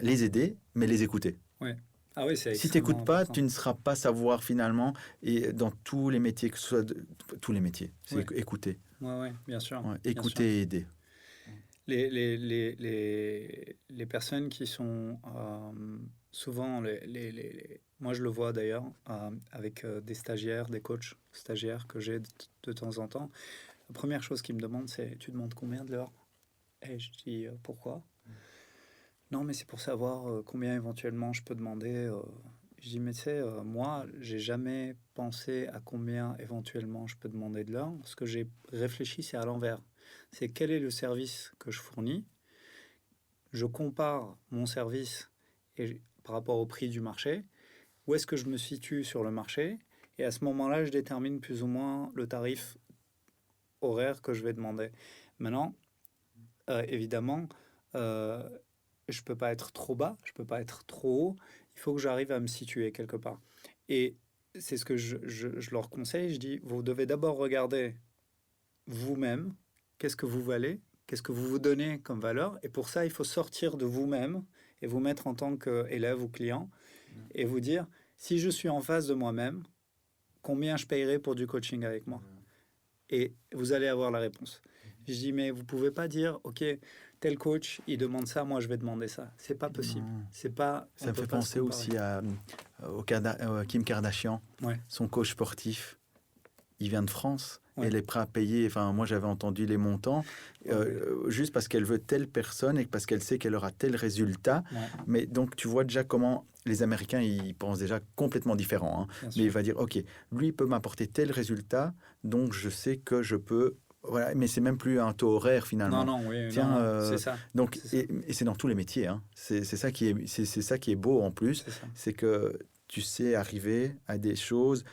les aider, mais les écouter. ouais. Ah oui, c'est Si tu extrêmement n'écoutes pas, important. tu ne seras pas savoir finalement, et dans tous les métiers, que ce soit tous les métiers, c'est Ouais, écouter. ouais, ouais, bien sûr, Ouais, bien sûr. écouter et aider. Les personnes qui sont souvent, moi je le vois d'ailleurs avec des stagiaires, des coachs stagiaires que j'ai de temps en temps. La première chose qu'ils me demandent, c'est tu demandes combien de l'heure? Et je dis pourquoi? Non, mais c'est pour savoir combien éventuellement je peux demander. Je dis, mais tu sais, moi, j'ai jamais pensé à combien éventuellement je peux demander de l'heure. Ce que j'ai réfléchi, c'est à l'envers. C'est quel est le service que je fournis. Je compare mon service par rapport au prix du marché. Où est-ce que je me situe sur le marché? Et à ce moment-là, je détermine plus ou moins le tarif horaire que je vais demander. Maintenant, évidemment, euh, je peux pas être trop bas, je peux pas être trop haut. Il faut que j'arrive à me situer quelque part. Et c'est ce que je leur conseille. Je dis, vous devez d'abord regarder vous-même, qu'est-ce que vous valez, qu'est-ce que vous vous donnez comme valeur. Et pour ça, il faut sortir de vous-même et vous mettre en tant qu'élève ou client et vous dire, si je suis en face de moi-même, combien je payerai pour du coaching avec moi? Et vous allez avoir la réponse. Je dis, mais vous pouvez pas dire, OK, tel coach, il demande ça, moi je vais demander ça. C'est pas possible. Non. C'est pas, Ça on me peut fait pas se penser comparer. aussi à Kim Kardashian, Ouais, son coach sportif. Il vient de France. ouais, Elle est prête à payer. Enfin, moi, j'avais entendu les montants ouais, juste parce qu'elle veut telle personne et parce qu'elle sait qu'elle aura tel résultat. ouais, Mais donc, tu vois déjà comment les Américains, ils pensent déjà complètement différent. Hein. bien Mais il sûr. va dire, OK, lui, il peut m'apporter tel résultat, donc je sais que je peux. Voilà, mais c'est même plus un taux horaire Non, finalement. non, oui, non, Tiens, non, c'est ça. donc, C'est ça. et c'est dans tous les métiers. Hein. C'est ça qui est, c'est ça qui est beau en plus, C'est ça. c'est que tu sais arriver à des choses,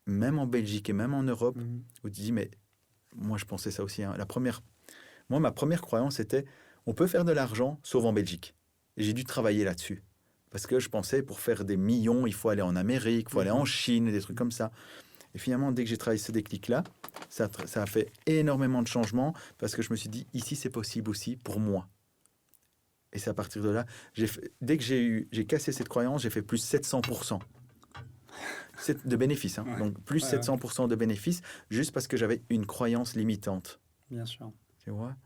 même en Belgique et même en Europe, Mhm. où tu dis, mais moi je pensais ça aussi. Hein. Moi, ma première croyance était, on peut faire de l'argent sauf en Belgique. Et j'ai dû travailler là-dessus. Parce que je pensais, pour faire des millions, il faut aller en Amérique, il faut aller en Mhm. Chine, des trucs comme ça. Et finalement, dès que j'ai travaillé ce déclic-là, ça a fait énormément de changements parce que je me suis dit, ici, c'est possible aussi pour moi. Et c'est à partir de là, dès que j'ai cassé cette croyance, j'ai fait plus 700% de bénéfices. Hein. Ouais, Donc plus ouais, ouais, 700% de bénéfices, juste parce que j'avais une croyance limitante. bien sûr. Tu vois?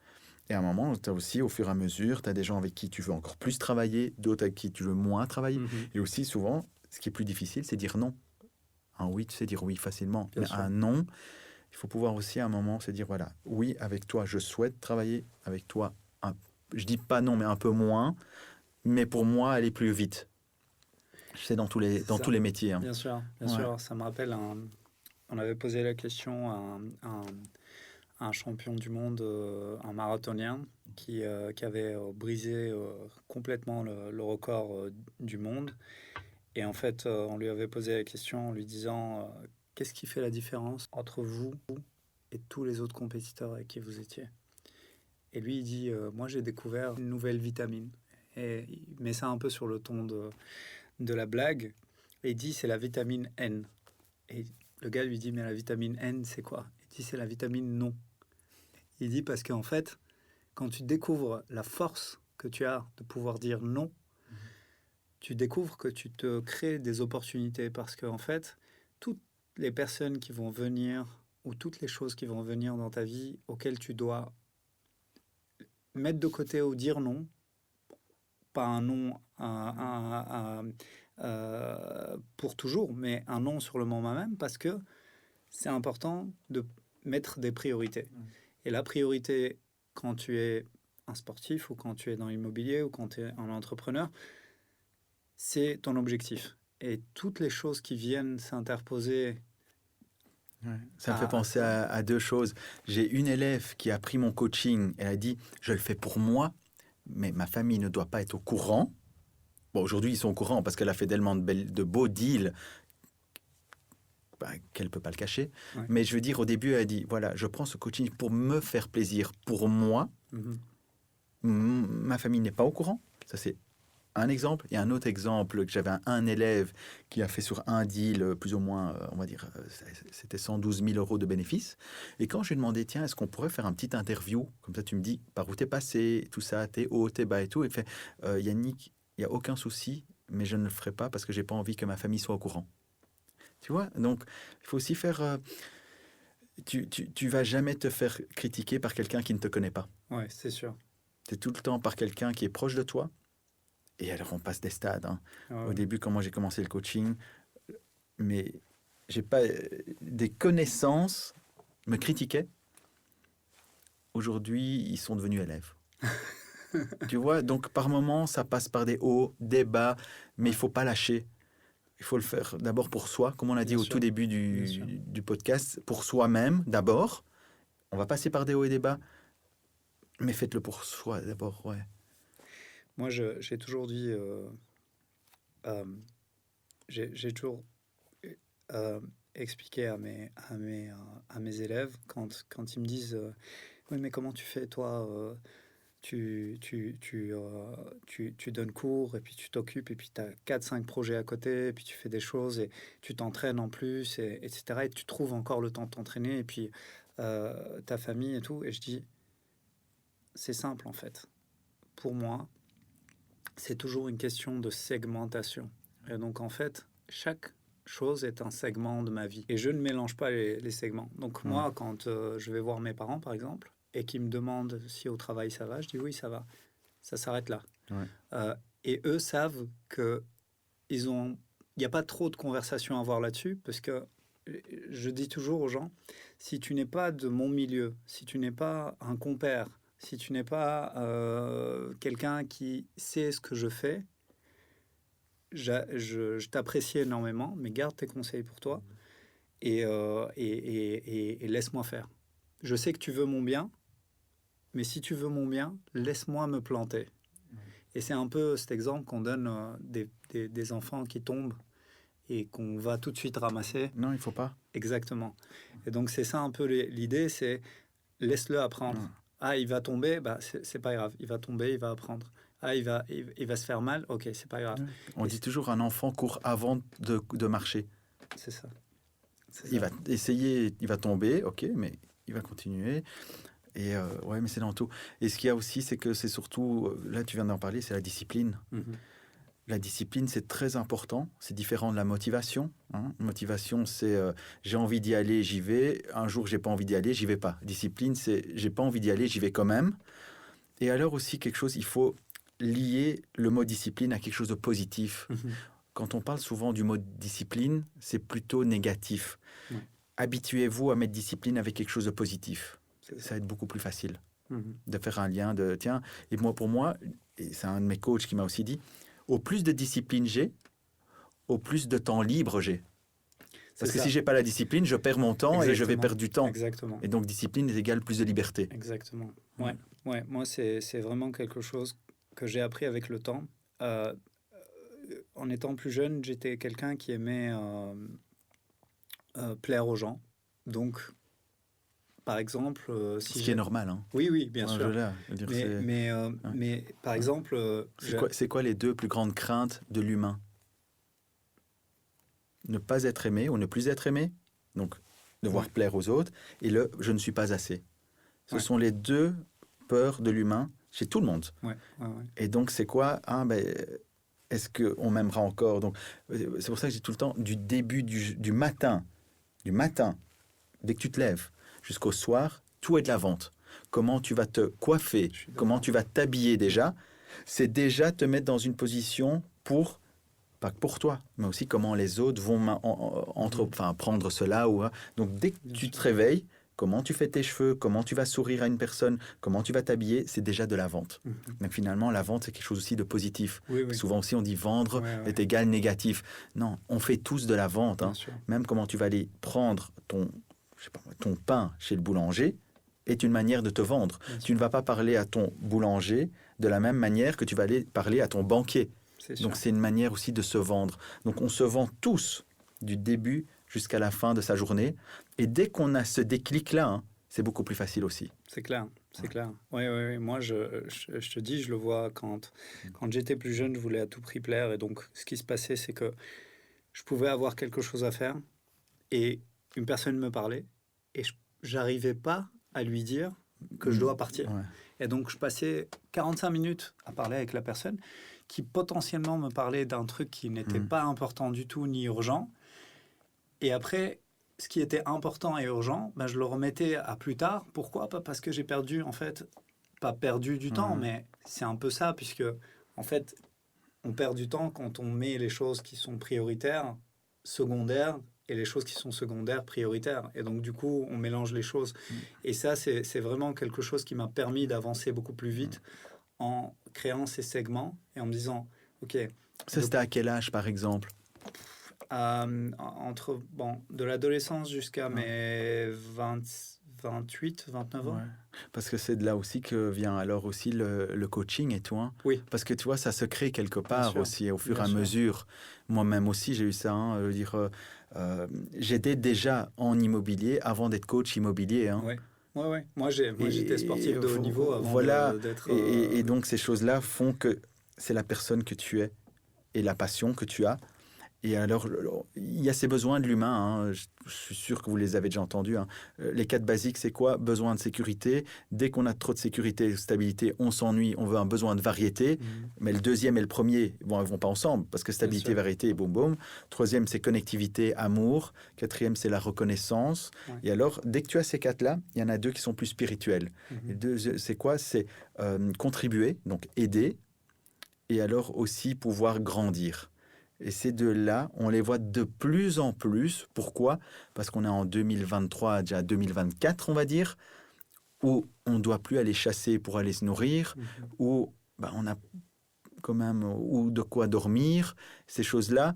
Et à un moment, tu as aussi, au fur et à mesure, tu as des gens avec qui tu veux encore plus travailler, d'autres avec qui tu veux moins travailler. Mhm. Et aussi, souvent, ce qui est plus difficile, c'est dire non. Un oui, tu sais dire oui facilement. Bien Mais sûr. un non, il faut pouvoir aussi à un moment se dire, voilà, oui, avec toi, je souhaite travailler. Avec toi, je dis pas non, mais un peu moins. Mais pour moi, aller plus vite. C'est C'est dans tous ça. les métiers. Hein. Bien sûr, bien Ouais. sûr. Ça me rappelle on avait posé la question à un champion du monde, un marathonien, qui avait brisé complètement le record du monde. Et en fait, on lui avait posé la question en lui disant qu'est-ce qui fait la différence entre vous et tous les autres compétiteurs avec qui vous étiez? Et lui, il dit moi, j'ai découvert une nouvelle vitamine. Et il met ça un peu sur le ton de la blague. Et il dit c'est la vitamine N. Et le gars lui dit mais la vitamine N, c'est quoi? Il dit c'est la vitamine non. Il dit parce qu'en fait, quand tu découvres la force que tu as de pouvoir dire non, tu découvres que tu te crées des opportunités parce qu'en fait, toutes les personnes qui vont venir ou toutes les choses qui vont venir dans ta vie auxquelles tu dois mettre de côté ou dire non, pas un non pour toujours, mais un non sur le moment même parce que c'est important de mettre des priorités. Et la priorité, quand tu es un sportif ou quand tu es dans l'immobilier ou quand tu es un entrepreneur, c'est ton objectif. Et toutes les choses qui viennent s'interposer Ouais. Ça me fait penser ça. à deux choses. J'ai une élève qui a pris mon coaching. Elle a dit, je le fais pour moi, mais ma famille ne doit pas être au courant. Bon, aujourd'hui, ils sont au courant parce qu'elle a fait tellement de beaux deals qu'elle ne peut pas le cacher. Ouais. Mais je veux dire, au début, elle a dit, voilà, je prends ce coaching pour me faire plaisir, pour moi. Mhm. Ma famille n'est pas au courant. Ça, c'est un exemple. Et un autre exemple, que j'avais un élève qui a fait sur un deal, plus ou moins, on va dire, c'était 112 000 euros de bénéfices. Et quand je lui ai demandé, tiens, est-ce qu'on pourrait faire un petit interview? Comme ça, tu me dis par où t'es passé, tout ça, t'es haut, t'es bas et tout. Il fait, Yannick, il n'y a aucun souci, mais je ne le ferai pas parce que j'ai pas envie que ma famille soit au courant. Tu vois? Donc, il faut aussi faire... tu vas jamais te faire critiquer par quelqu'un qui ne te connaît pas. Ouais, c'est sûr. C'est tout le temps par quelqu'un qui est proche de toi Et alors, on passe des stades. Hein. Ah Au ouais. début, quand moi j'ai commencé le coaching, mais j'ai pas des connaissances me critiquaient. Aujourd'hui, ils sont devenus élèves. Tu vois, donc par moment, ça passe par des hauts, des bas, mais il Ouais, faut pas lâcher. Il faut le faire d'abord pour soi, comme on l'a dit bien au tout sûr, début bien sûr. du podcast, pour soi-même d'abord. On va passer par des hauts et des bas, mais faites-le pour soi d'abord, ouais. Moi, j'ai toujours dit, euh, j'ai toujours euh, expliqué à mes élèves quand ils me disent oui, mais comment tu fais, toi tu donnes cours et puis tu t'occupes et puis tu as 4-5 projets à côté et puis tu fais des choses et tu t'entraînes en plus, etc. Et tu trouves encore le temps de t'entraîner et puis ta famille et tout. Et je dis, c'est simple en fait. Pour moi, c'est toujours une question de segmentation. Et donc en fait, chaque chose est un segment de ma vie. Et je ne mélange pas les segments. Donc Ouais, moi, quand je vais voir mes parents, par exemple, et qu'ils me demandent si au travail ça va, je dis oui, ça va. Ça s'arrête là. ouais, Euh, et eux savent que ils ont, il n'y a pas trop de conversation à avoir là-dessus, parce que je dis toujours aux gens, si tu n'es pas de mon milieu, si tu n'es pas un compère, si tu n'es pas quelqu'un qui sait ce que je fais, je t'apprécie énormément, mais garde tes conseils pour toi et laisse-moi faire. Je sais que tu veux mon bien, mais si tu veux mon bien, laisse-moi me planter. Et c'est un peu cet exemple qu'on donne des enfants qui tombent et qu'on va tout de suite ramasser. non, il faut pas. Exactement. Et donc c'est ça un peu l'idée, c'est laisse-le Ouais. apprendre. Ah, il va tomber, bah c'est pas grave. Il va tomber, il va apprendre. Ah, il va se faire mal, ok, c'est pas grave. Ouais. On Et dit toujours un enfant court avant de marcher. c'est ça, c'est Il ça. va essayer, il va tomber, ok, mais il va continuer. Et ouais, mais c'est dans tout. Et ce qu'il y a aussi, c'est que c'est surtout, là tu viens d'en parler, c'est la discipline. Mhm. La discipline, c'est très important. C'est différent de la motivation. Hein. Motivation, c'est j'ai envie d'y aller, j'y vais. Un jour, j'ai pas envie d'y aller, j'y vais pas. Discipline, c'est j'ai pas envie d'y aller, j'y vais quand même. Et alors aussi quelque chose, il faut lier le mot discipline à quelque chose de positif. Mhm. Quand on parle souvent du mot discipline, c'est plutôt négatif. Ouais, Habituez-vous à mettre discipline avec quelque chose de positif. c'est Ça ça. va être beaucoup plus facile Mhm. de faire un lien de tiens. Et moi, pour moi, et c'est un de mes coachs qui m'a aussi dit, au plus de discipline j'ai, au plus de temps libre j'ai. C'est Parce que ça. si j'ai pas la discipline, je perds mon temps et je vais Exactement. perdre du temps. Exactement. Et donc discipline est égale plus de liberté. Exactement. Ouais. Ouais. Ouais. Moi, c'est vraiment quelque chose que j'ai appris avec le temps. Euh, en étant plus jeune, j'étais quelqu'un qui aimait plaire aux gens. Donc, par exemple, si Ce qui est j'ai... normal. Hein. Oui, oui, bien Ouais, je sûr. veux dire, Mais, c'est, mais, euh, ouais. mais par Ouais. exemple, C'est quoi les deux plus grandes craintes de l'humain? Ne pas être aimé ou ne plus être aimé, donc devoir ouais, plaire aux autres, et le je ne suis pas assez. Ce ouais, sont les deux peurs de l'humain chez tout le monde. ouais, ouais, ouais. Et donc, c'est quoi? Ah, ben, est-ce qu'on m'aimera encore? Donc, c'est pour ça que j'ai tout le temps, du début du matin, dès que tu te lèves, jusqu'au soir, tout est de la vente. Comment tu vas te coiffer, Je suis comment d'accord. tu vas t'habiller déjà, c'est déjà te mettre dans une position pour, pas que pour toi, mais aussi comment les autres vont Mhm. enfin, prendre cela. Donc, dès que Bien tu sûr. te réveilles, comment tu fais tes cheveux, comment tu vas sourire à une personne, comment tu vas t'habiller, c'est déjà de la vente. Mhm. Donc finalement, la vente, c'est quelque chose aussi de positif. Oui, oui. Souvent aussi, on dit vendre Ouais, ouais, est égal négatif. Non, on fait tous de la vente. bien Hein. sûr. Même comment tu vas aller prendre je sais pas, ton pain chez le boulanger est une manière de te vendre. Bien Tu sûr. ne vas pas parler à ton boulanger de la même manière que tu vas aller parler à ton banquier. C'est Donc sûr. c'est une manière aussi de se vendre. Donc on se vend tous du début jusqu'à la fin de sa journée. Et dès qu'on a ce déclic-là, hein, c'est beaucoup plus facile aussi. C'est clair. C'est Ouais. clair. Oui, oui, oui. Moi, je te dis, je le vois quand j'étais plus jeune, je voulais à tout prix plaire. Et donc, ce qui se passait, c'est que je pouvais avoir quelque chose à faire et une personne me parlait et j'arrivais pas à lui dire que je dois partir. Ouais. Et donc, je passais 45 minutes à parler avec la personne qui potentiellement me parlait d'un truc qui n'était Mm. pas important du tout ni urgent. Et après, ce qui était important et urgent, ben, je le remettais à plus tard. Pourquoi? Pas parce que j'ai perdu, en fait, pas perdu du temps, Ouais. mais c'est un peu ça, puisque, en fait, on perd du temps quand on met les choses qui sont prioritaires, secondaires, et les choses qui sont secondaires, prioritaires. Et donc, du coup, on mélange les choses. Et ça, c'est vraiment quelque chose qui m'a permis d'avancer beaucoup plus vite en créant ces segments et en me disant, OK, Ça, c'était à quel âge, par exemple? entre de l'adolescence jusqu'à Ouais. mes 28, 29 ans. Ouais. Parce que c'est de là aussi que vient alors aussi le coaching et tout. Hein. Oui, Parce que tu vois, ça se crée quelque bien part sûr. aussi au fur et Bien à sûr. mesure. Moi-même aussi, j'ai eu ça. Hein, j'étais déjà en immobilier avant d'être coach immobilier. Hein. Oui, ouais, ouais. Moi, j'étais sportif de haut niveau avant voilà. d'être. Et donc, ces choses-là font que c'est la personne que tu es et la passion que tu as. Et alors, il y a ces besoins de l'humain. Hein. Je suis sûr que vous les avez déjà entendus. Hein. Les 4 basiques, c'est quoi? Besoin de sécurité. Dès qu'on a trop de sécurité et de stabilité, on s'ennuie, on veut un besoin de variété. Mais le deuxième et le premier, ils vont pas ensemble, parce que stabilité, sûr. variété, boum, boum. Troisième, c'est connectivité, amour. Quatrième, c'est la reconnaissance. Ouais. Et alors, dès que tu as ces 4-là, il y en a 2 qui sont plus spirituels. Et deux, c'est quoi? C'est contribuer, donc aider, et alors aussi pouvoir grandir. Et ces 2-là, on les voit de plus en plus. Pourquoi? Parce qu'on est en 2023, déjà 2024, on va dire, où on ne doit plus aller chasser pour aller se nourrir, où on a quand même ou de quoi dormir. Ces choses-là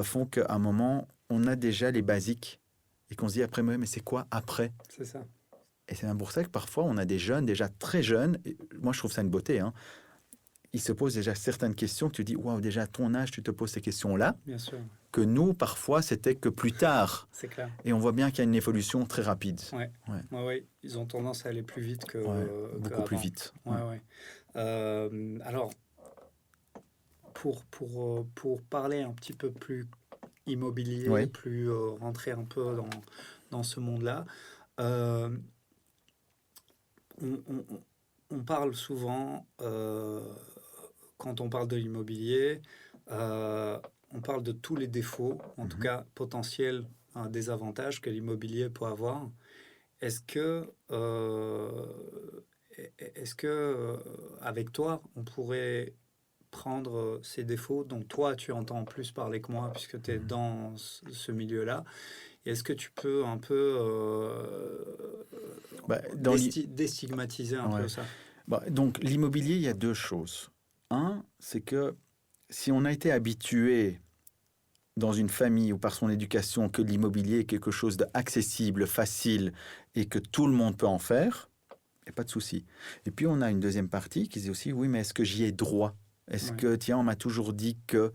font qu'à un moment, on a déjà les basiques et qu'on se dit après, mais c'est quoi après? C'est ça. Et c'est même pour ça que parfois, on a des jeunes, déjà très jeunes, et moi je trouve ça une beauté, hein, ils se posent déjà certaines questions que tu dis, waouh, déjà à ton âge, tu te poses ces questions-là. Bien sûr. Que nous, parfois, c'était que plus tard. C'est clair. Et on voit bien qu'il y a une évolution très rapide. Ouais. Ils ont tendance à aller plus vite que beaucoup plus vite. Ouais. Alors, pour parler un petit peu plus immobilier, plus rentrer un peu dans ce monde-là, on parle souvent, quand on parle de l'immobilier, on parle de tous les défauts, en tout cas potentiels désavantages que l'immobilier peut avoir. Est-ce que avec toi, on pourrait prendre ces défauts dont toi, tu entends plus parler que moi, puisque tu es dans ce milieu-là, et est-ce que tu peux un peu déstigmatiser un peu ça? Donc, l'immobilier, il y a 2 choses. Un, c'est que si on a été habitué dans une famille ou par son éducation que l'immobilier est quelque chose d'accessible, facile et que tout le monde peut en faire, il n'y a pas de souci. Et puis, on a une deuxième partie qui dit aussi, oui, mais est-ce que j'y ai droit? Est-ce que, tiens, on m'a toujours dit que...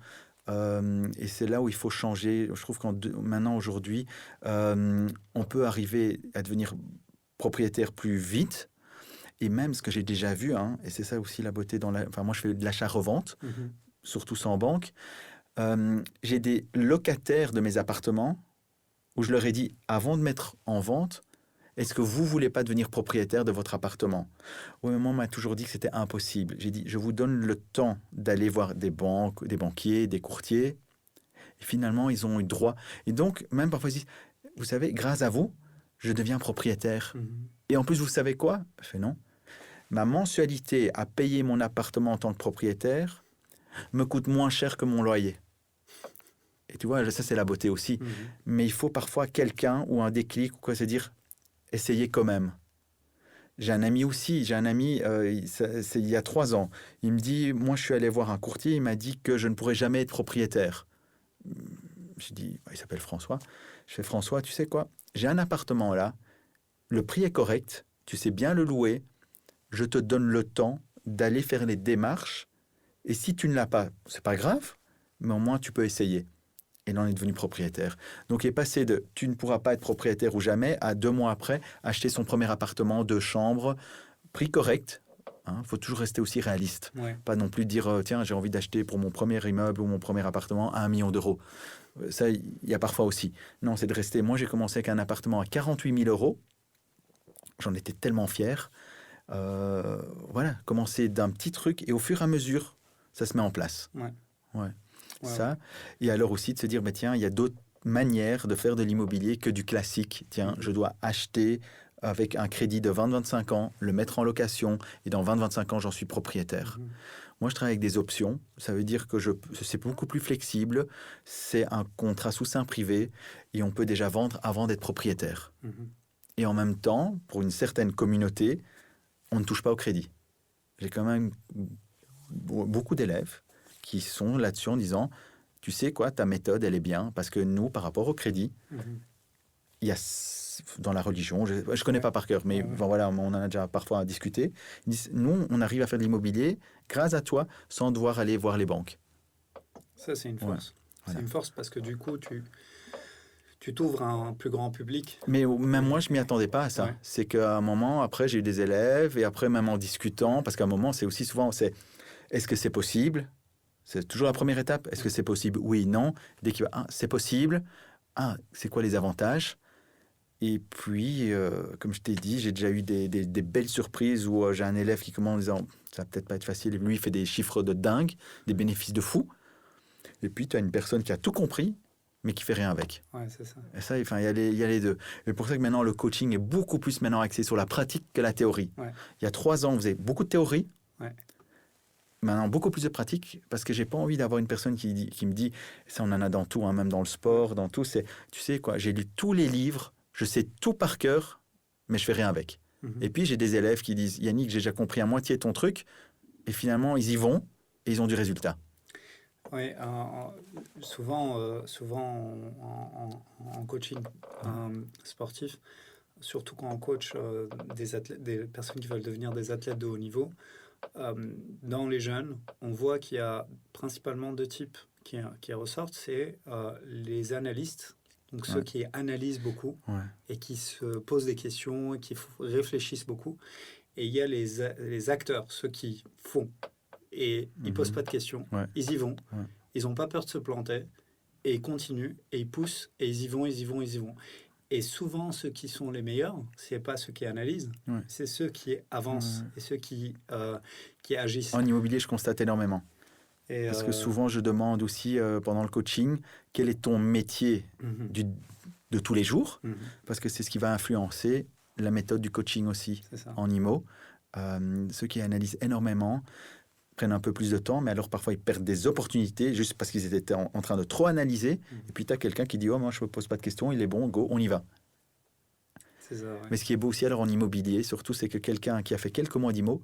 et c'est là où il faut changer. Je trouve maintenant, aujourd'hui, on peut arriver à devenir propriétaire plus vite. Et même ce que j'ai déjà vu, hein, et c'est ça aussi la beauté Enfin, moi, je fais de l'achat-revente, surtout sans banque. J'ai des locataires de mes appartements où je leur ai dit, avant de mettre en vente, est-ce que vous ne voulez pas devenir propriétaire de votre appartement? Oui, mais moi, on m'a toujours dit que c'était impossible. J'ai dit, je vous donne le temps d'aller voir des banques, des banquiers, des courtiers. Et finalement, ils ont eu droit. Et donc, même parfois, ils disent, vous savez, grâce à vous, je deviens propriétaire. Et en plus, vous savez quoi? Je fais non. Ma mensualité à payer mon appartement en tant que propriétaire me coûte moins cher que mon loyer. Et tu vois, ça, c'est la beauté aussi. Mais il faut parfois quelqu'un ou un déclic ou quoi, se dire, essayez quand même. J'ai un ami, c'est il y a 3 ans. Il me dit, moi, je suis allé voir un courtier, il m'a dit que je ne pourrais jamais être propriétaire. J'ai dit, il s'appelle François. Je fais, François, tu sais quoi? J'ai un appartement là, le prix est correct, tu sais bien le louer, je te donne le temps d'aller faire les démarches, et si tu ne l'as pas, c'est pas grave, mais au moins tu peux essayer. Et là, on est devenu propriétaire. Donc, il est passé de « tu ne pourras pas être propriétaire ou jamais » à 2 mois après, acheter son premier appartement, 2 chambres, prix correct. Il faut toujours rester aussi réaliste. Pas non plus dire « tiens, j'ai envie d'acheter pour mon premier immeuble ou mon premier appartement à 1 million d'euros ». Ça, il y a parfois aussi. Non, c'est de rester... Moi, j'ai commencé avec un appartement à 48 000 euros. J'en étais tellement fier. Commencer d'un petit truc et au fur et à mesure, ça se met en place. Ça. Et alors aussi de se dire, tiens, il y a d'autres manières de faire de l'immobilier que du classique. Tiens, je dois acheter avec un crédit de 20-25 ans, le mettre en location, et dans 20-25 ans, j'en suis propriétaire. Moi, je travaille avec des options. Ça veut dire que c'est beaucoup plus flexible. C'est un contrat sous seing privé et on peut déjà vendre avant d'être propriétaire. Et en même temps, pour une certaine communauté, on ne touche pas au crédit. J'ai quand même beaucoup d'élèves qui sont là-dessus en disant, tu sais quoi, ta méthode, elle est bien, parce que nous, par rapport au crédit, il y a dans la religion, je ne connais pas par cœur, mais bon, voilà, on en a déjà parfois discuté. Ils disent, nous, on arrive à faire de l'immobilier grâce à toi, sans devoir aller voir les banques. Ça, c'est une force. C'est une force parce que du coup, tu t'ouvres à un plus grand public. Mais même moi, je ne m'y attendais pas à ça. C'est qu'à un moment, après, j'ai eu des élèves, et après, même en discutant, parce qu'à un moment, c'est aussi souvent, est-ce que c'est possible? C'est toujours la première étape. Est-ce que c'est possible? Oui, non. Dès qu'il va, c'est possible. C'est quoi les avantages? Et puis, comme je t'ai dit, j'ai déjà eu des belles surprises où j'ai un élève qui commence en disant, ça va peut-être pas être facile. Et lui, il fait des chiffres de dingue, des bénéfices de fou. Et puis, tu as une personne qui a tout compris, mais qui fait rien avec. Ouais, c'est ça. Et ça, enfin, il y a les deux. Et pour ça que maintenant, le coaching est beaucoup plus maintenant axé sur la pratique que la théorie. Il y a 3 ans, on faisait beaucoup de théorie. Maintenant, beaucoup plus de pratique, parce que j'ai pas envie d'avoir une personne qui me dit, ça on en a dans tout, hein, même dans le sport, dans tout, c'est, tu sais quoi, j'ai lu tous les livres, je sais tout par cœur, mais je fais rien avec. Et puis j'ai des élèves qui disent, Yannick, j'ai déjà compris à moitié ton truc, et finalement ils y vont, et ils ont du résultat. Oui, souvent en coaching sportif, surtout quand on coach des personnes qui veulent devenir des athlètes de haut niveau, dans les jeunes, on voit qu'il y a principalement 2 types qui ressortent. C'est les analystes, donc ceux qui analysent beaucoup et qui se posent des questions et qui réfléchissent beaucoup. Et il y a les acteurs, ceux qui font et ils ne posent pas de questions, ils y vont, ils n'ont pas peur de se planter et ils continuent et ils poussent et ils y vont. Et souvent, ceux qui sont les meilleurs, ce n'est pas ceux qui analysent, c'est ceux qui avancent et ceux qui agissent. En immobilier, je constate énormément. Parce que souvent, je demande aussi pendant le coaching, quel est ton métier de tous les jours? Parce que c'est ce qui va influencer la méthode du coaching aussi en IMO. Ceux qui analysent énormément prennent un peu plus de temps, mais alors parfois ils perdent des opportunités juste parce qu'ils étaient en train de trop analyser. Et puis tu as quelqu'un qui dit « Oh, moi je ne me pose pas de questions, il est bon, go, on y va. » Mais ce qui est beau aussi alors en immobilier, surtout, c'est que quelqu'un qui a fait quelques mois d'IMO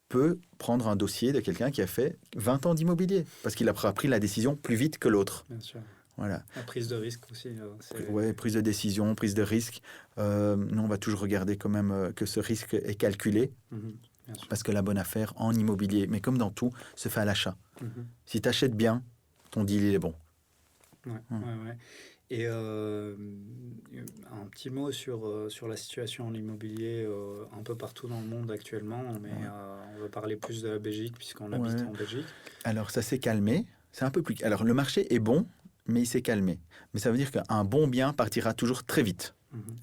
peut prendre un dossier de quelqu'un qui a fait 20 ans d'immobilier, parce qu'il a pris la décision plus vite que l'autre. Bien sûr. Voilà. La prise de risque aussi. Oui, prise de décision, prise de risque. Nous, on va toujours regarder quand même que ce risque est calculé. Parce que la bonne affaire en immobilier, mais comme dans tout, se fait à l'achat. Si tu achètes bien, ton deal il est bon. Et un petit mot sur la situation en immobilier un peu partout dans le monde actuellement, mais on va parler plus de la Belgique puisqu'on habite en Belgique. Alors ça s'est calmé, c'est un peu plus... Alors le marché est bon, mais il s'est calmé. Mais ça veut dire qu'un bon bien partira toujours très vite.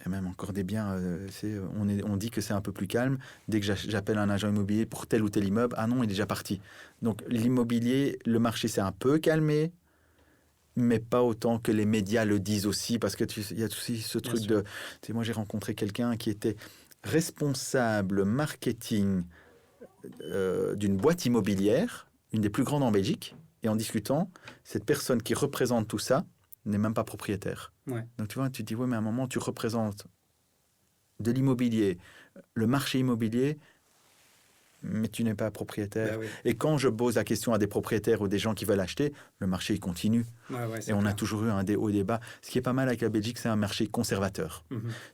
Et même encore des biens, on dit que c'est un peu plus calme. Dès que j'appelle un agent immobilier pour tel ou tel immeuble, ah non, il est déjà parti. Donc l'immobilier, le marché s'est un peu calmé, mais pas autant que les médias le disent aussi, parce que il y a aussi ce truc de... Tu sais, moi, j'ai rencontré quelqu'un qui était responsable marketing d'une boîte immobilière, une des plus grandes en Belgique, et en discutant, cette personne qui représente tout ça n'est même pas propriétaire. Donc tu vois, tu te dis, ouais, mais à un moment, tu représentes de l'immobilier, le marché immobilier, mais tu n'es pas propriétaire. Et quand je pose la question à des propriétaires ou des gens qui veulent acheter, le marché, il continue. Et on a toujours eu un haut débat. Ce qui est pas mal avec la Belgique, c'est un marché conservateur.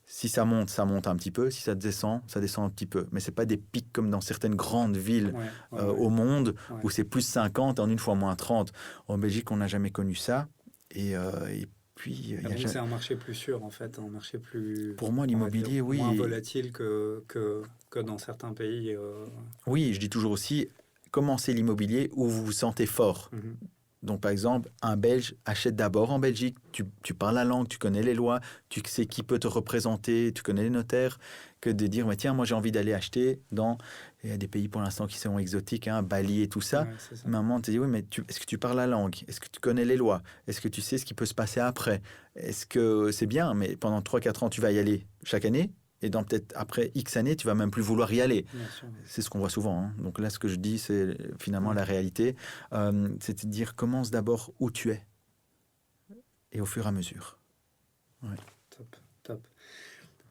Si ça monte un petit peu. Si ça descend un petit peu. Mais ce n'est pas des pics comme dans certaines grandes villes au monde où c'est plus 50 en une fois moins 30. En Belgique, on n'a jamais connu ça. Et puis... c'est un marché plus sûr, en fait. Un marché plus... Pour moi, l'immobilier, moins volatile que dans certains pays. Oui, je dis toujours aussi, commencez l'immobilier où vous vous sentez fort. Donc, par exemple, un Belge achète d'abord en Belgique, tu parles la langue, tu connais les lois, tu sais qui peut te représenter, tu connais les notaires, que de dire, mais tiens, moi j'ai envie d'aller acheter dans... Il y a des pays pour l'instant qui sont exotiques, hein, Bali et tout ça. Maman te dit, oui, mais est-ce que tu parles la langue? Est-ce que tu connais les lois? Est-ce que tu sais ce qui peut se passer après? Est-ce que c'est bien, mais pendant 3-4 ans, tu vas y aller chaque année? Et dans peut-être après X années, tu vas même plus vouloir y aller. Bien sûr. C'est ce qu'on voit souvent, hein. Donc là, ce que je dis, c'est finalement la réalité. C'est de dire, commence d'abord où tu es. Et au fur et à mesure. Ouais. Top, top.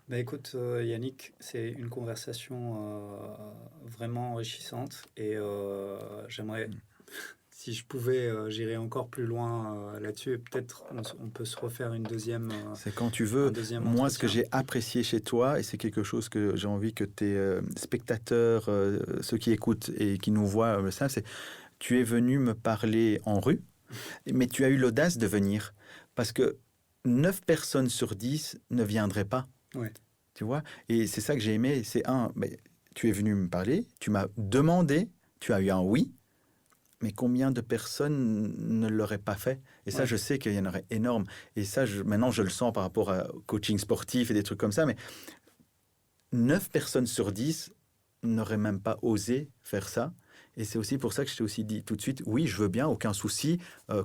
Bah écoute, Yannick, c'est une conversation vraiment enrichissante et j'aimerais, si je pouvais, j'irais encore plus loin là-dessus et peut-être on peut se refaire une deuxième, C'est quand tu un veux. deuxième Moi, ce que entretien. j'ai apprécié chez toi, et c'est quelque chose que j'ai envie que tes spectateurs, ceux qui écoutent et qui nous voient, le savent, c'est tu es venu me parler en rue, mais tu as eu l'audace de venir. Parce que 9 personnes sur 10 ne viendraient pas. Ouais, Tu vois? Et c'est ça que j'ai aimé. C'est tu es venu me parler, tu m'as demandé, tu as eu un oui, mais combien de personnes ne l'auraient pas fait? Et ça, ouais, je sais qu'il y en aurait énorme. Et ça, maintenant, je le sens par rapport au coaching sportif et des trucs comme ça, mais 9 personnes sur 10 n'auraient même pas osé faire ça. Et c'est aussi pour ça que je t'ai aussi dit tout de suite, oui, je veux bien, aucun souci,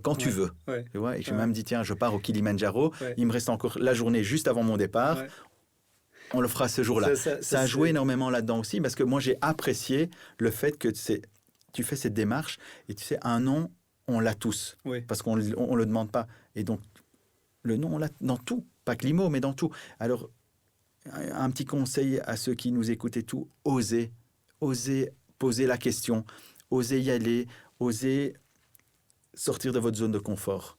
quand tu ouais, veux. ouais, Tu vois, et que j'ai ouais, même dit, tiens, je pars au Kilimanjaro, ouais, il me reste encore la journée juste avant mon départ, ouais. on le fera ce jour-là. Ça a joué C'est... énormément là-dedans aussi, parce que moi, j'ai apprécié le fait que tu fais cette démarche, et tu sais, un non, on l'a tous, Oui, parce qu'on ne le demande pas. Et donc, le non, on l'a dans tout, pas que l'IMO, mais dans tout. Alors, un petit conseil à ceux qui nous écoutent et tout, osez poser la question, osez y aller, osez sortir de votre zone de confort.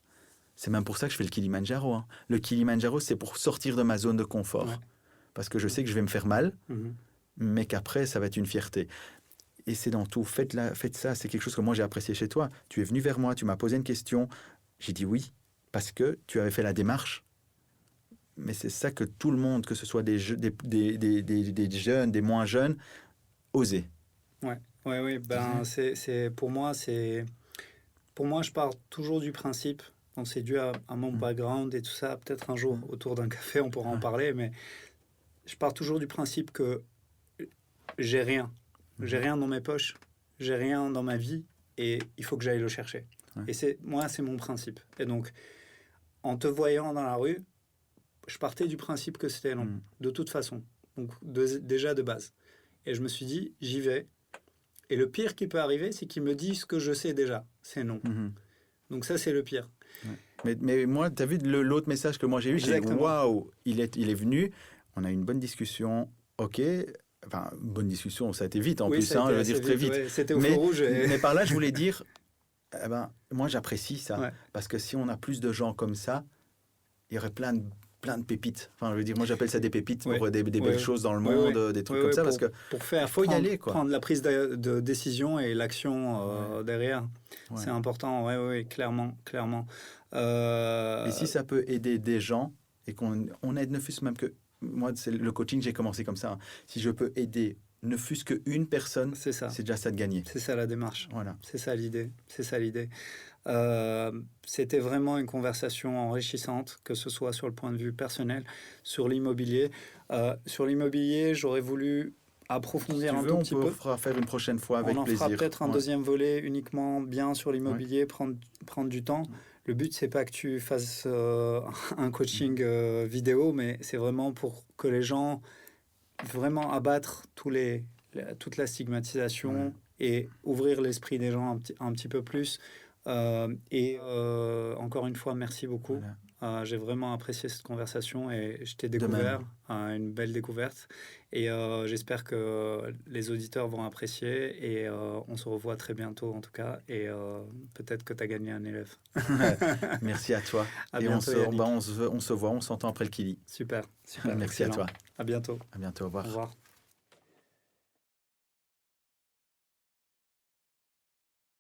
C'est même pour ça que je fais le Kilimanjaro, hein. Le Kilimanjaro, c'est pour sortir de ma zone de confort. ouais. Parce que je sais que je vais me faire mal, Mhm. mais qu'après, ça va être une fierté. Et c'est dans tout. Faites ça. C'est quelque chose que moi, j'ai apprécié chez toi. Tu es venu vers moi, tu m'as posé une question. J'ai dit oui, parce que tu avais fait la démarche. Mais c'est ça que tout le monde, que ce soit des jeunes, des moins jeunes, osez. Ouais, ouais, oui. Ben, pour moi, je pars toujours du principe. Donc, c'est dû à mon background et tout ça. Peut-être un jour, autour d'un café, on pourra en parler. Mais je pars toujours du principe que j'ai rien. J'ai rien dans mes poches. J'ai rien dans ma vie. Et il faut que j'aille le chercher. Ouais. Et c'est mon principe. Et donc, en te voyant dans la rue, je partais du principe que c'était non. De toute façon. Donc, déjà de base. Et je me suis dit, j'y vais. Et le pire qui peut arriver, c'est qu'il me dit ce que je sais déjà. C'est non. Donc ça, c'est le pire. Ouais. Mais moi, tu as vu l'autre message que moi j'ai eu, j'ai dit, Exactement. waouh, il est venu, on a eu une bonne discussion, ok, enfin, bonne discussion, ça a été vite en Oui, plus, ça a hein, été je veux assez dire très vite, vite. ouais. C'était au feu rouge. Mais par là, je voulais dire, eh ben, moi j'apprécie ça, Ouais. parce que si on a plus de gens comme ça, il y aurait plein de pépites. Enfin, je veux dire, moi j'appelle ça des pépites Ouais. pour des Ouais, belles ouais. choses dans le Ouais, monde, ouais. des trucs Ouais, comme ouais, ça, parce que pour faire il faut y aller, quoi. prendre la prise de décision et l'action derrière. Ouais. C'est important, ouais, clairement, clairement. Et si ça peut aider des gens, et qu'on aide ne fût-ce même que... Moi, c'est le coaching, j'ai commencé comme ça, hein. Si je peux aider ne fût-ce qu'une personne, C'est ça. c'est déjà ça de gagner. C'est ça la démarche. Voilà. C'est ça l'idée. C'est ça l'idée. C'était vraiment une conversation enrichissante, que ce soit sur le point de vue personnel, sur l'immobilier. Sur l'immobilier, j'aurais voulu approfondir un tout petit peu. On pourra faire une prochaine fois avec On en plaisir. fera peut-être un deuxième volet uniquement bien sur l'immobilier, prendre du temps. Le but, c'est pas que tu fasses un coaching vidéo, mais c'est vraiment pour que les gens vraiment abattre toute la stigmatisation et ouvrir l'esprit des gens un petit peu plus. Encore une fois, merci beaucoup. Voilà. J'ai vraiment apprécié cette conversation et je t'ai découvert, une belle découverte. Et j'espère que les auditeurs vont apprécier et on se revoit très bientôt en tout cas. Et peut-être que tu as gagné un élève. Merci à toi. À et bientôt, on se voit, on s'entend après le Kili. Super. Merci excellent. À toi. À bientôt. À bientôt, au revoir. Au revoir.